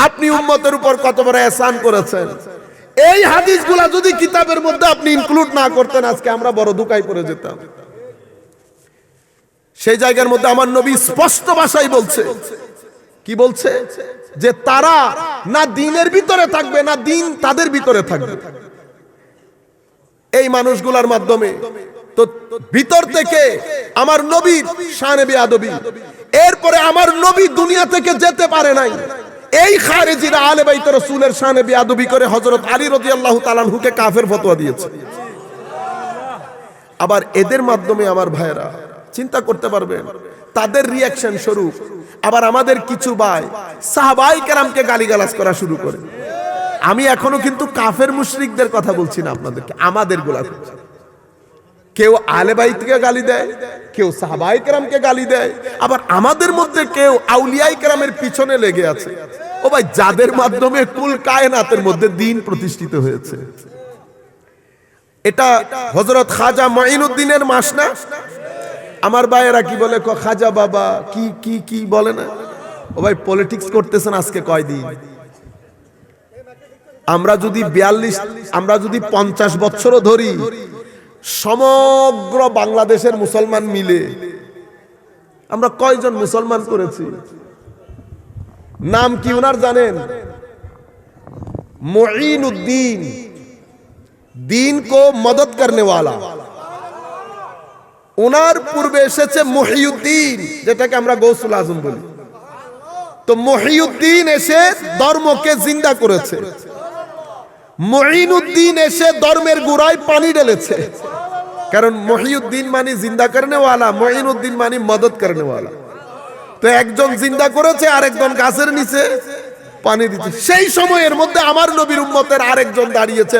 আপনি উম্মতের উপর কত বড় ihsan করেছেন। এই হাদিসগুলো যদি কিতাবের মধ্যে আপনি ইনক্লুড না করতেন, আজকে আমরা বড় দুঃখায় পড়ে যেতাম। সেই জায়গার মধ্যে আমার নবী স্পষ্ট ভাষায় বলছে, কি বলছে? যে তারা না দ্বীনের ভিতরে থাকবে, না দ্বীন তাদের ভিতরে থাকবে। এই মানুষগুলোর মাধ্যমে তো ভিতর থেকে আমার নবীর শানে বেয়াদবি, এরপরে আমার নবী দুনিয়া থেকে যেতে পারে নাই, এই খারেজিরা আলে বাইত রাসূলের শানে বেয়াদবি করে হযরত আলী রাদিয়াল্লাহু তাআলা আনহুকে কাফের ফতোয়া দিয়েছে। আবার এদের মাধ্যমে আমার ভাইরা চিন্তা করতে পারবেন, তাদের রিয়াকশন স্বরূপ আবার আমাদের কিছু ভাই সাহাবায়ে কেরামকে গালিগালাজ করা শুরু করে। আমি এখনো কিন্তু কাফের মুশরিকদের কথা বলছি না আপনাদেরকে, আমাদের গোলা করছি। কেউ আলে বাইতকে গালি দেয়, কেউ সাহাবায়ে কেরামকে গালি দেয়, আবার আমাদের মধ্যে কেউ আউলিয়ায়ে কেরামের পিছনে লেগে আছে। ও ভাই, যাদের মাধ্যমে কুল কায়নাতের মধ্যে দ্বীন প্রতিষ্ঠিত হয়েছে। এটা হযরত খাজা মুঈনুদ্দিনের মাস না? আমার ভাইয়েরা কি বলে, খাজা বাবা কি কি কি বলে না? ও ভাই, পলিটিক্স করতেছেন আজকে কয়দিন? আমরা যদি 50 বছরও ধরি, সমগ্র বাংলাদেশের মুসলমান মিলে আমরা কয়জন মুসলমান করেছি? নাম কি ওনার জানেন? মুঈনুদ্দিন, दीन को मदद करने वाला। ওনার পূর্বে এসেছে মহিউদ্দিন, যেটাকে আমরা গৌসুল আজম বলি। তো মহিউদ্দিন এসে ধর্মকে জিন্দা করেছে, মুঈনুদ্দিন এসে ধর্মের গোড়ায় পানি ঢেলেছে। কারণ মহিউদ্দিন মানে জিন্দা করনে ওয়ালা, মুঈনুদ্দিন মানে মদদ করনে ওয়ালা। তো একজন জিন্দা করেছে, আরেকজন গাছের নিচে পানি দিচ্ছে। সেই সময়ের মধ্যে আমার নবীর উম্মতের আরেকজন দাঁড়িয়েছে,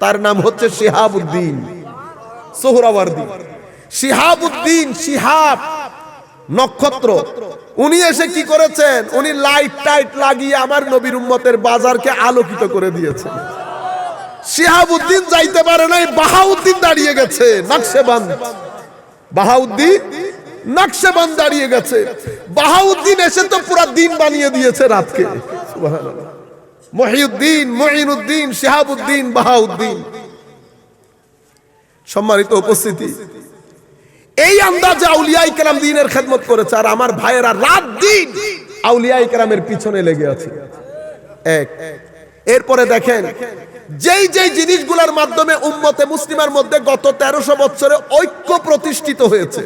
তার নাম হচ্ছে শিহাবউদ্দিন সোহরাওয়ার্দী। শিহাবউদ্দিন, শিহাব নক্ষত্র। উনি এসে কি করেছেন? উনি লাইট টাইট লাগিয়ে আমার নবীর উম্মতের বাজারকে আলোকিত করে দিয়েছেন। শিহাবউদ্দিন যাইতে পারে নাই, বাহাউদ্দিন দাঁড়িয়ে গেছে নকশেবন্দ। বাহাউদ্দিন নকশেবন্দ দাঁড়িয়ে গেছে। বাহাউদ্দিন এসে তো পুরো দিন বানিয়ে দিয়েছে রাতকে। সুবহানাল্লাহ। মহিউদ্দিন, মুঈনুদ্দিন, শিহাবউদ্দিন, বাহাউদ্দিন। সম্মানিত উপস্থিতি, এই আন্দাজে আউলিয়ায়ে কেরাম দ্বীনের খেদমত করেছে, আর আমার ভাইয়েরা রাত দিন আউলিয়ায়ে কেরামের পিছনে লেগে আছে। এক, এরপরে দেখেন যেই যেই জিনিসগুলোর মাধ্যমে উম্মতে মুসলিমার মধ্যে গত 1300 বছরে ঐক্য প্রতিষ্ঠিত হয়েছে,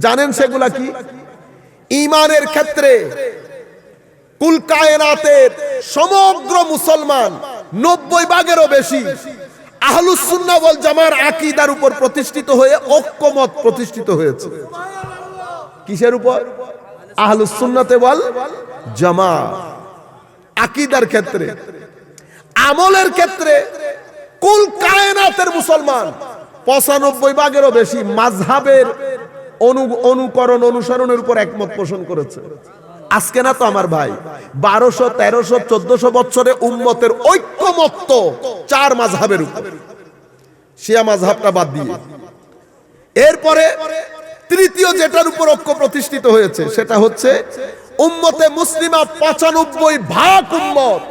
জানেন সেগুলা কি? ঈমানের ক্ষেত্রে কুল কায়নাতের সমগ্র মুসলমান 90 ভাগেরও বেশি আহলুস সুন্নাহ ওয়াল জামার আকীদার উপর প্রতিষ্ঠিত হয়ে ঐক্যমত প্রতিষ্ঠিত হয়েছে। কিসের উপর? আহলুস সুন্নাতে ওয়াল জামা। আকীদার ক্ষেত্রে, আমলের ক্ষেত্রে কুল কায়নাতের মুসলমান 95 ভাগেরও বেশি মাযহাবের অনুকরণ অনুসরণের উপর একমত পোষণ করেছে। আজকে না তো আমার ভাই, 1200, 1300, 1400 বছরে উম্মতের ঐক্যমত্য 4 মাযহাবের উপর, শিয়া মাযহাবটা বাদ দিয়ে। এরপরে তৃতীয় যেটার উপর ঐক্য প্রতিষ্ঠিত হয়েছে সেটা হচ্ছে উম্মতে মুসলিমা 95 ভাগ উম্মত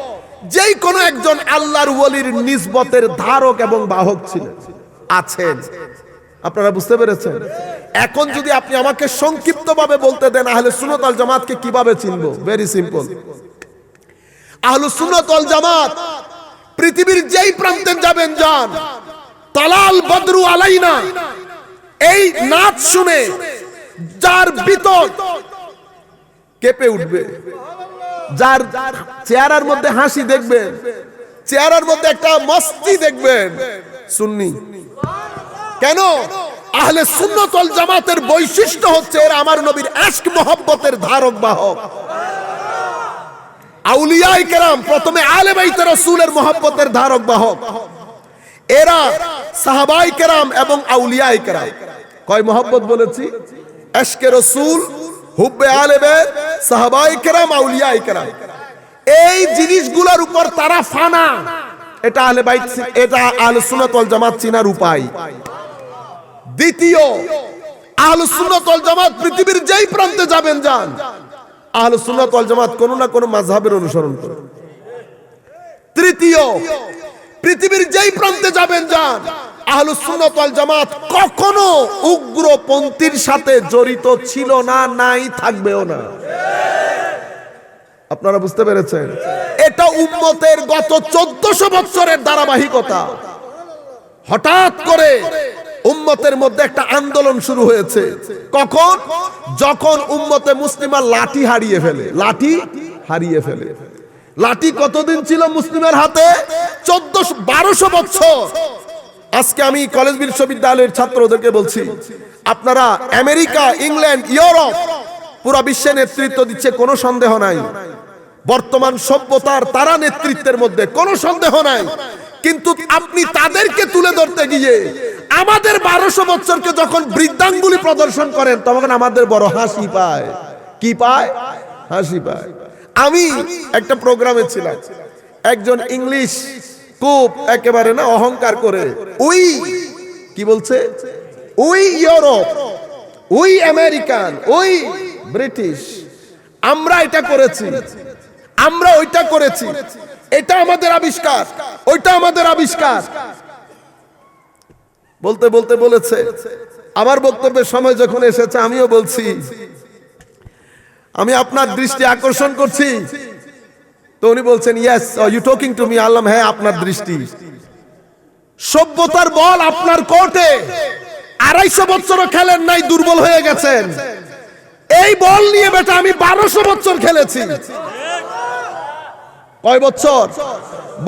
যেই কোনো একজন আল্লাহর ওলির নিসবতের ধারক এবং বাহক ছিলেন, আছেন। আপনারা বুঝতে পেরেছেন? এখন যদি আপনি আমাকে সংক্ষিপ্তভাবে বলতে দেন আহলে সুন্নাত ওয়াল জামাতকে কিভাবে চিনবো, ভেরি সিম্পল। আহলে সুন্নাত ওয়াল জামাত পৃথিবীর যেই প্রান্তে যাবেন যান, তালাল বদরু আলাইনা এই নাচ শুনে যার ভিতর কেঁপে উঠবে, যার চেহারার মধ্যে হাসি দেখবেন, চেহারার মধ্যে একটা মস্তি দেখবেন, সুন্নি। কেন? আহলে সুন্নাত ওয়াল জামাতের বৈশিষ্ট্য হচ্ছে এরা আমার নবীর ইশক মহব্বতের ধারক বাহক। আউলিয়ায়ে কেরাম প্রথমে আলে বাইতে রাসূলের মহব্বতের ধারক বাহক, এরা সাহাবায়ে কেরাম এবং আউলিয়ায়ে কেরাম। কয় মহব্বত বলেছি? ইশকে রাসূল, হুব্বে আলে বাইত, সাহাবায়ে কেরাম, আউলিয়ায়ে কেরাম। এই জিনিসগুলোর উপর তারা ফানা। এটা আহলে বাইত, এটা আহলুস সুন্নাত ওয়াল জামাত চিনার উপায়। দ্বিতীয়, আহলুস সুন্নাত ওয়াল জামাত পৃথিবীর যেই প্রান্তে যাবেন যান, আহলুস সুন্নাত ওয়াল জামাত কোনো না কোনো মাযহাবের অনুসরণ করে। তৃতীয়, পৃথিবীর যেই প্রান্তে যাবেন যান, আহলুস সুন্নাত ওয়াল জামাত কখনো উগ্রপন্থীর সাথে জড়িত ছিল না, নাই, থাকবেও না। আপনারা বুঝতে পেরেছেন? এটা উম্মতের গত 1400 বছরের ধারাবাহিকতা। হঠাৎ করে উম্মতের মধ্যে একটা আন্দোলন শুরু হয়েছে। কখন? যখন উম্মতে মুসলিমা লাঠি হারিয়ে ফেলে। লাঠি হারিয়ে ফেলে। লাঠি কতদিন ছিল মুসলিমের হাতে? 1200 বছর। আজকে আমি কলেজ বিশ্ববিদ্যালয়ের ছাত্রদেরকে বলছি, আপনারা আমেরিকা, ইংল্যান্ড, ইউরোপ পুরো বিশ্বে নেতৃত্ব দিচ্ছে, কোনো সন্দেহ নাই। বর্তমান সভ্যতার তারা নেতৃত্বের মধ্যে কোনো সন্দেহ নাই। কিন্তু আপনি তাদেরকে তুলে ধরতে গিয়ে আমাদের 1200 বছরকে যখন বৃদ্ধাঙ্গুলি প্রদর্শন করেন, তখন আমাদের বড় হাসি পায়। কি পায়? হাসি পায়। আমি একটা প্রোগ্রামে ছিলাম, একজন ইংলিশ খুব একেবারে না অহংকার করে উই কি বলছে, we Europe, we American, we British, আমরা এটা করেছি, আমরা ওইটা করেছি, এটা আমাদের আবিষ্কার, ওইটা আমাদের আবিষ্কার বলতে বলতে বলেছে। আমার বক্তব্যের সময় যখন এসেছে, আমিও বলছি, আমি আপনার দৃষ্টি আকর্ষণ করছি। তো উনি বলছেন, yes you talking to me. Allah, হ্যাঁ, আপনার দৃষ্টি। সভ্যতার বল আপনার কোর্টে। 250 বছরও খেলেন নাই, দুর্বল হয়ে গেছেন। এই বল নিয়ে বেটা আমি 1200 বছর খেলেছি। কয় বছর?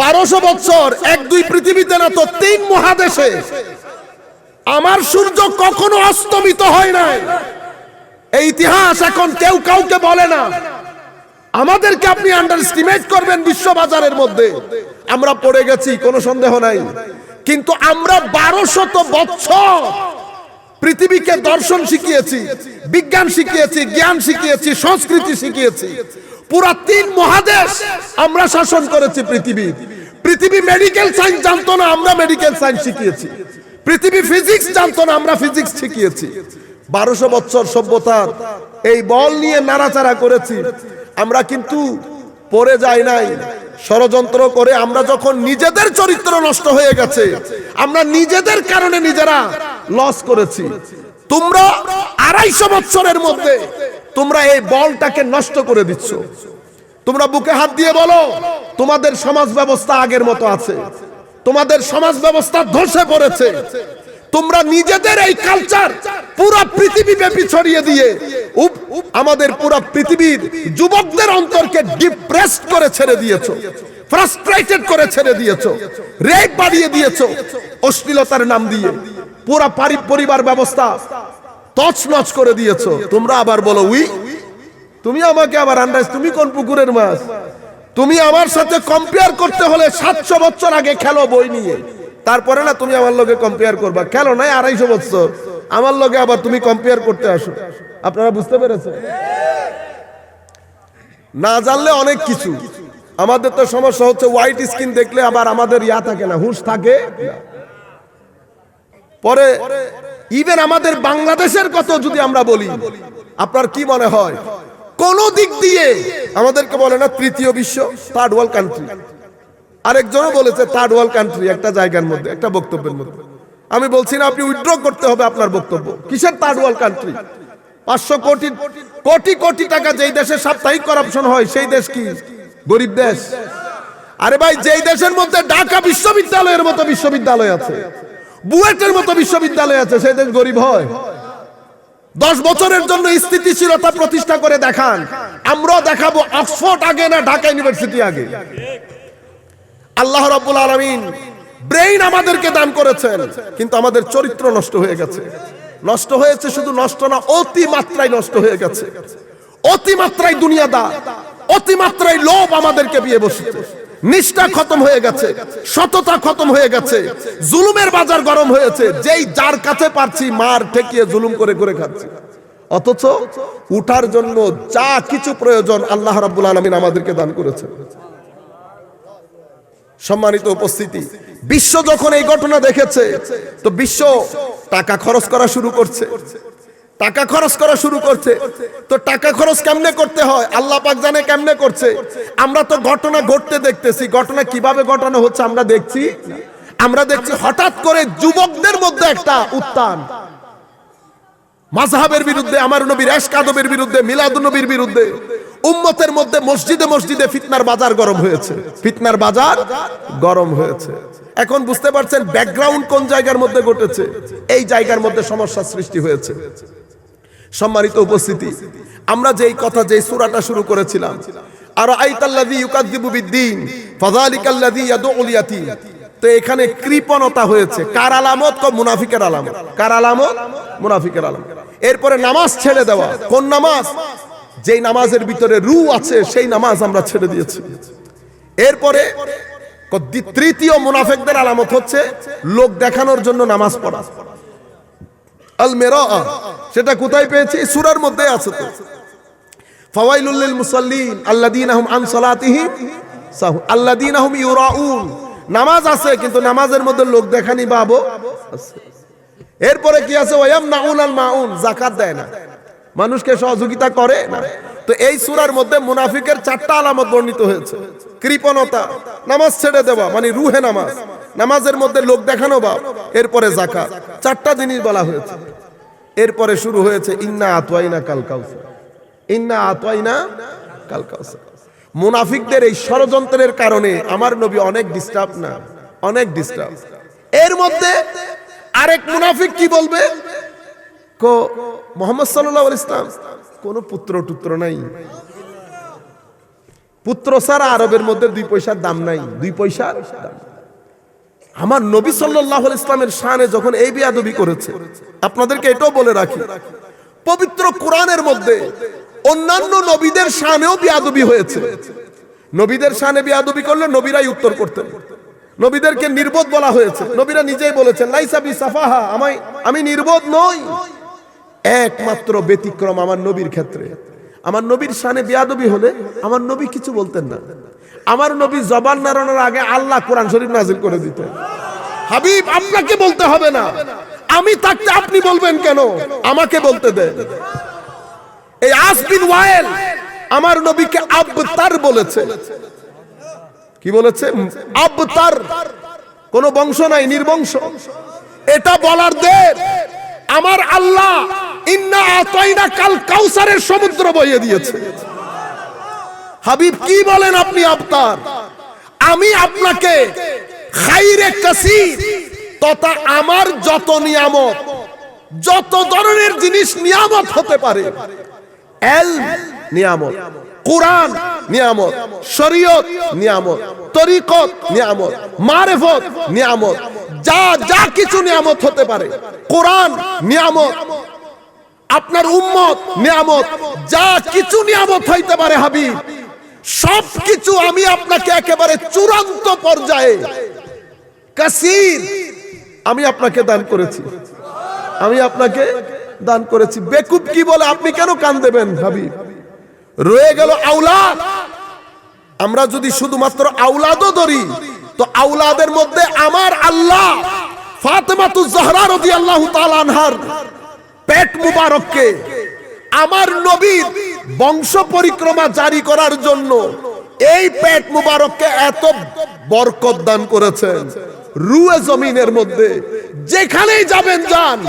1200 বছর। 1-2 পৃথিবীতে না তো 3 মহাদেশে আমার সূর্য কখনো অস্তমিত হয় নাই। এই ইতিহাস এখন কেউ কাউকে বলে না। আমাদেরকে আপনি আন্ডারএস্টিমেট করবেন বিশ্ববাজারের মধ্যে, আমরা পড়ে গেছি, কোনো সন্দেহ নাই। কিন্তু আমরা 1200 বছর পৃথিবীকে দর্শন শিখিয়েছি, বিজ্ঞান শিখিয়েছি, জ্ঞান শিখিয়েছি, সংস্কৃতি শিখিয়েছি। পুরা 3 মহাদেশ আমরা শাসন করেছি। পৃথিবী মেডিকেল সায়েন্স জানতো না, আমরা মেডিকেল সায়েন্স শিখিয়েছি। পৃথিবী ফিজিক্স জানতো না, আমরা ফিজিক্স শিখিয়েছি। 1200 বছর সভ্যতার এই বল নিয়ে নাড়াচাড়া করেছি। আমরা কিন্তু পড়ে যাই নাই ষড়যন্ত্র করে। আমরা যখন নিজেদের চরিত্র নষ্ট হয়ে গেছে, আমরা নিজেদের কারণে নিজেরা লস করেছি। তোমরা 250 বছরের মধ্যে তোমরা এই বলটাকে নষ্ট করে দিচ্ছ। তোমরা বুকে হাত দিয়ে বলো, তোমাদের সমাজ ব্যবস্থা আগের মতো আছে, তোমাদের সমাজ ব্যবস্থা ধসে পড়েছে। তোমরা নিজেদের এই কালচার পুরো পৃথিবী ব্যাপী ছড়িয়ে দিয়ে আমাদের পুরো পৃথিবীর যুবকদের অন্তরকে ডিপ্রেসড করে ছেড়ে দিয়েছো, ফ্রাস্ট্রেটেড করে ছেড়ে দিয়েছো, রেপ বাড়িয়ে দিয়েছো অশ্লীলতার নাম দিয়ে। পুরো পরিবার ব্যবস্থা তছনছ করে দিয়েছো। তোমরা আবার বলো উই। তুমি আমাকে আবার আন্দাজ, তুমি কোন পুকুরের মাছ? তুমি আমার সাথে কম্পেয়ার করতে হলে 700 বছর আগে খেলো বই নিয়ে, তারপরে না তুমি আমার লগে কম্পেয়ার করবা। খেলো নাই 250 বছর, আমার লগে আবার তুমি কম্পেয়ার করতে আসো। আপনারা বুঝতে পেরেছেন? না জানলে অনেক কিছু। আমাদের তো সমস্যা হচ্ছে হোয়াইট স্কিন দেখলে আবার আমাদের ইয়া থাকে না, হুঁশ থাকে না। পরে ইভেন আমাদের বাংলাদেশের কথা যদি আমরা বলি, আপনার কি মনে হয় কোন দিক দিয়ে আমাদেরকে বলে না তৃতীয় বিশ্ব, থার্ড ওয়ার্ল্ড কান্ট্রি? আরেকজনও বলেছে থার্ড ওয়ার্ল্ড কান্ট্রি একটা জায়গার মধ্যে, একটা বক্তব্যের মধ্যে। আমি বলছি না, আপনি উইথড্র করতে হবে আপনার বক্তব্য। কিসের third world country? 500 crore crore টাকা যেই দেশে সাপ্তাহিক করাপশন হয়, সেই দেশ কি গরিব দেশ? আরে ভাই, যেই দেশের মধ্যে ঢাকা বিশ্ববিদ্যালয়ের মতো বিশ্ববিদ্যালয় আছে, বুয়েটের মতো বিশ্ববিদ্যালয় আছে, সেই দেশ গরিব হয়? 10 বছরের জন্য স্থিতিশীলতা প্রতিষ্ঠা করে দেখান, আমরাও দেখাবো অক্সফোর্ড আগে না ঢাকা ইউনিভার্সিটি আগে। আল্লাহ রাব্বুল আলামিন ব্রেইন আমাদেরকে দান করেছেন, কিন্তু আমাদের চরিত্র নষ্ট হয়ে গেছে। নষ্ট হয়েছে, শুধু নষ্ট না, অতিমাত্রায় নষ্ট হয়ে গেছে। অতিমাত্রায় দুনিয়াদার, অতিমাত্রায় লোভ আমাদেরকে বিয়ে বসেছে। নিষ্ঠা খতম হয়ে গেছে, সততা খতম হয়ে গেছে, জুলুমের বাজার গরম হয়েছে। যেই যার কাছে পারছি মার ঠেকিয়ে জুলুম করে করে খাচ্ছি। অথচ উঠার জন্য যা কিছু প্রয়োজন আল্লাহ রাব্বুল আলামিন আমাদেরকে দান করেছেন। সম্মানিত উপস্থিতি, বিশ্ব যখন এই ঘটনা দেখেছে তো বিশ্ব টাকা খরচ করা শুরু করছে। টাকা খরচ করা শুরু করছে। তো টাকা খরচ কেমনে করতে হয় আল্লাহ পাক জানে কেমনে করছে। আমরা তো ঘটনা ঘটতে দেখতেছি, ঘটনা কিভাবে ঘটনা হচ্ছে আমরা দেখছি। আমরা দেখছি হঠাৎ করে যুবকদের মধ্যে একটা উত্থান, মাযহাবের বিরুদ্ধে, আমার নবীর ইশক আদবের বিরুদ্ধে, মিলাদুন নবীর বিরুদ্ধে। উম্মতের মধ্যে মসজিদে মসজিদে ফিতনার বাজার গরম হয়েছে, ফিতনার বাজার গরম হয়েছে। এখন বুঝতে পারছেন ব্যাকগ্রাউন্ড কোন জায়গার মধ্যে ঘটেছে, এই জায়গার মধ্যে সমস্যার সৃষ্টি হয়েছে। সম্মানিত উপস্থিতি, আমরা যেই কথা যেই সূরাটা শুরু করেছিলাম, আর আইতাল্লাযী ইউকাযযিবু বিদ্দীন ফাযালিকাল্লাযী ইয়াদউল ইয়াতীম, তো এখানে কৃপণতা হয়েছে। কার আলামত? মুনাফিকের আলামত। কার আলামত? মুনাফিকের আলামত। এরপরে নামাজ ছেড়ে দেওয়া। কোন নামাজ? যেই নামাজের ভিতরে রূহ আছে সেই নামাজ আমরা ছেড়ে দিয়েছি। এরপরে তৃতীয় মুনাফিকদের আলামত হচ্ছে লোক দেখানোর জন্য নামাজ পড়া। আল মিরাআ, সেটা কোথায় পেয়েছি? সূরার মধ্যে আছে তো। ফাওয়াইলুল লিল মুসাল্লিন আল্লাযীনা হুম আন সালাতিহিম সাহুন আল্লাযীনা হুম ইউরাউন। নামাজ আছে কিন্তু নামাজের মধ্যে লোক দেখানি ভাবও আছে। এরপরে কি আছে? ওয়ায়ামনাউন আল মাউন, যাকাত দেয় না, মানুষকে সহযোগিতা করে না। তো এই সূরার মধ্যে মুনাফিকের চারটা আলামত বর্ণিত হয়েছে। কৃপণতা, নামাজ ছেড়ে দেওয়া মানে রুহে নামাজ, নামাজের মধ্যে লোক দেখানো ভাব, এরপরে যাকাত, চারটা জিনিস বলা হয়েছে। এরপরে শুরু হয়েছে ইন্না আতওয়াইনা কাল কাউসার, ইন্না আতওয়াইনা কাল কাউসার। মুনাফিকদের এই ষড়যন্ত্রের কারণে আমার নবী অনেক ডিস্টার্ব, না অনেক ডিস্টার্ব। এর মধ্যে আরেক মুনাফিক কি বলবে? মুহাম্মদ সাল্লাল্লাহু আলাইহি ওয়াসাল্লাম কোন পুত্র টুত্র নাই, পুত্র ছাড়া আরবের মধ্যে 2 পয়সার দাম নাই, 2 পয়সার দাম। আমার নবী সাল্লাল্লাহু আলাইহি ওয়াসাল্লামের শানে যখন এই বেয়াদবি করেছে, আপনাদেরকে এটাও বলে রাখি, পবিত্র কোরআনের মধ্যে অন্যান্য নবীদের শানেও বেয়াদবি হয়েছে। নবীদের শানে বেয়াদবি করলে নবীরাই উত্তর করতেন। নবীদেরকে নির্বোধ বলা হয়েছে, নবীরা নিজেই বলেছেন লাইসা বিসাফাহা, আমি নির্বোধ নই। একমাত্র ব্যতিক্রম আমার নবীর ক্ষেত্রে। আমার নবীর শানে বেয়াদবি হলে আমার নবী কিছু বলতেন না। আমার নবী জবান নাড়ানোর আগে আল্লাহ কোরআন শরীফ নাযিল করে দিতেন। হাবিব আপনাকে বলতে হবে না, আমি থাকতে আপনি বলবেন কেন? আমাকে বলতে দেন। এই আস বিন ওয়াইল আমার নবীকে আবতার বলেছে। কি বলেছে? আবতার, কোন বংশ নাই, নির্বংশ। এটা বলার দের আমার আল্লাহ ইন্না আতাইনা কাল কাউসারের সমুদ্র বইয়ে দিয়েছে। হাবিব কি বলেন আপনি আবতার? আমি আপনাকে খাইরে কাসীর তথা আমার যত নিয়ামত, যত ধরনের জিনিস নিয়ামত হতে পারে, ইলম নিয়ামত, কোরআন নিয়ামত, শরীয়ত নিয়ামত, তরিকত নিয়ামত, মারিফত নিয়ামত, যা যা কিছু নিয়ামত হতে পারে, কোরআন নিয়ামত, আপনার উম্মত নিয়ামত, যা কিছু নিয়ামত হইতে পারে হাবিব, সবকিছু আমি আপনাকে একেবারে চূড়ান্ত পর্যায়ে কাসীর আমি আপনাকে দান করেছি। আমি আপনাকে দান করেছি। বেকুব কি বলে? আপনি কেন কান দেবেন হাবিব? রয়ে গেল আওলাদ। আমরা যদি শুধুমাত্র আওলাদও ধরি তো আওলাদের মধ্যে আমার আল্লাহ ফাতেমাতুজ জাহরা রাদিয়াল্লাহু তাআলা আনহার পেট মুবারককে আমার নবীর বংশ পরিক্রমা জারি করার জন্য এই পেট মুবারককে এত বরকত দান করেছেন। রুয়ে জমিনের মধ্যে যেখানেই যাবেন যান,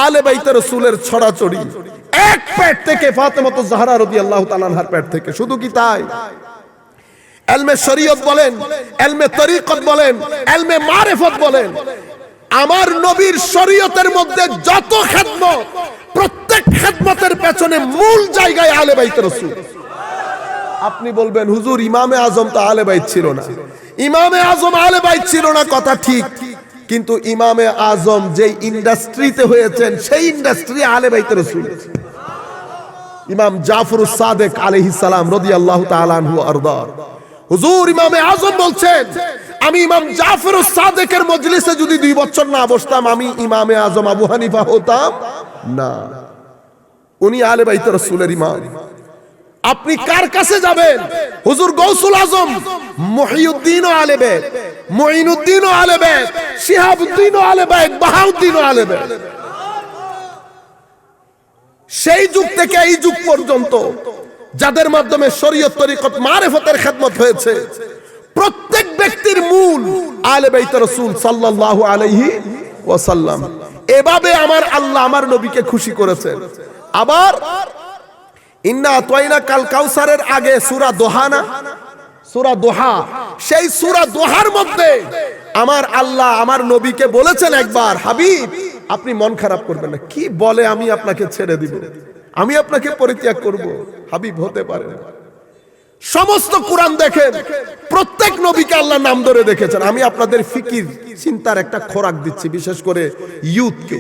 আলে বাইতে রাসূলের ছড়াছড়ি এক পেট থেকে, ফাতেমাতুজ জাহরা রাদিয়াল্লাহু তাআলা আনহার পেট থেকে। শুধু কি তাই? ইলমে শরীয়ত বলেন, ইলমে তরিকত বলেন, ইলমে মারিফত বলেন, আমার নবীর শরীয়তের মধ্যে যত খেদমত, প্রত্যেক খেদমতের পেছনে মূল জায়গায় আলে বাইতে রাসূল। আপনি বলবেন হুজুর ইমামে আজম তো আলে বাইত ছিল না। ইমামে আজম আলে বাইত ছিল না, কথা ঠিক, কিন্তু ইমামে আজম যেই ইন্ডাস্ট্রিতে হয়েছেন সেই ইন্ডাস্ট্রি আলে বাইতে রাসূল। ইমাম জাফরুস সাদিক আলাইহিস সালাম রাদিয়াল্লাহু তাআলা আনহু আরদা, হুজুর ইমামে আজম বলছেন আমি ইমাম জাফরুস সাদিকের মজলিসে যদি 2 বছর না বসতাম আমি ইমামে আজম আবু হানিফা হতাম না। উনি আহলে বাইত রাসূলের ইমাম। আপনি কার কাছে যাবেন? হুজুর গৌসুল আজম মুহিউদ্দিন ও আহলে বাইত, মুঈনুদ্দিন ও আহলে বাইত, শিহাবউদ্দিন ও আহলে বাইত, বাহাউদ্দিন ও আহলে বাইত। সেই যুগ থেকে এই যুগ পর্যন্ত যাদের মাধ্যমে শরীয়ত তরিকত মারিফতের খেদমত হয়েছে, প্রত্যেক ব্যক্তির মূল আহলে বাইত রাসূল সাল্লাল্লাহু আলাইহি ওয়াসাল্লাম। এভাবে আমার আল্লাহ আমার নবীকে খুশি করেছেন। আবার ইন্না আতাইনা কাল কাউসারের আগে সূরা দোহা না, সূরা দোহা, সেই সূরা দোহার মধ্যে আমার আল্লাহ আমার নবীকে বলেছেন একবার, হাবিব আপনি মন খারাপ করবেন না। কি বলে আমি আপনাকে ছেড়ে দিব, আমি আপনাকে পরিত্যাগ করব? হাবিব হতে পারে না। সমস্ত কোরআন দেখেন, প্রত্যেক নবীকে আল্লাহ নাম ধরে দেখেছেন। আমি আপনাদের ফিকির চিন্তার একটা খোরাক দিচ্ছি, বিশেষ করে ইয়ুথকে।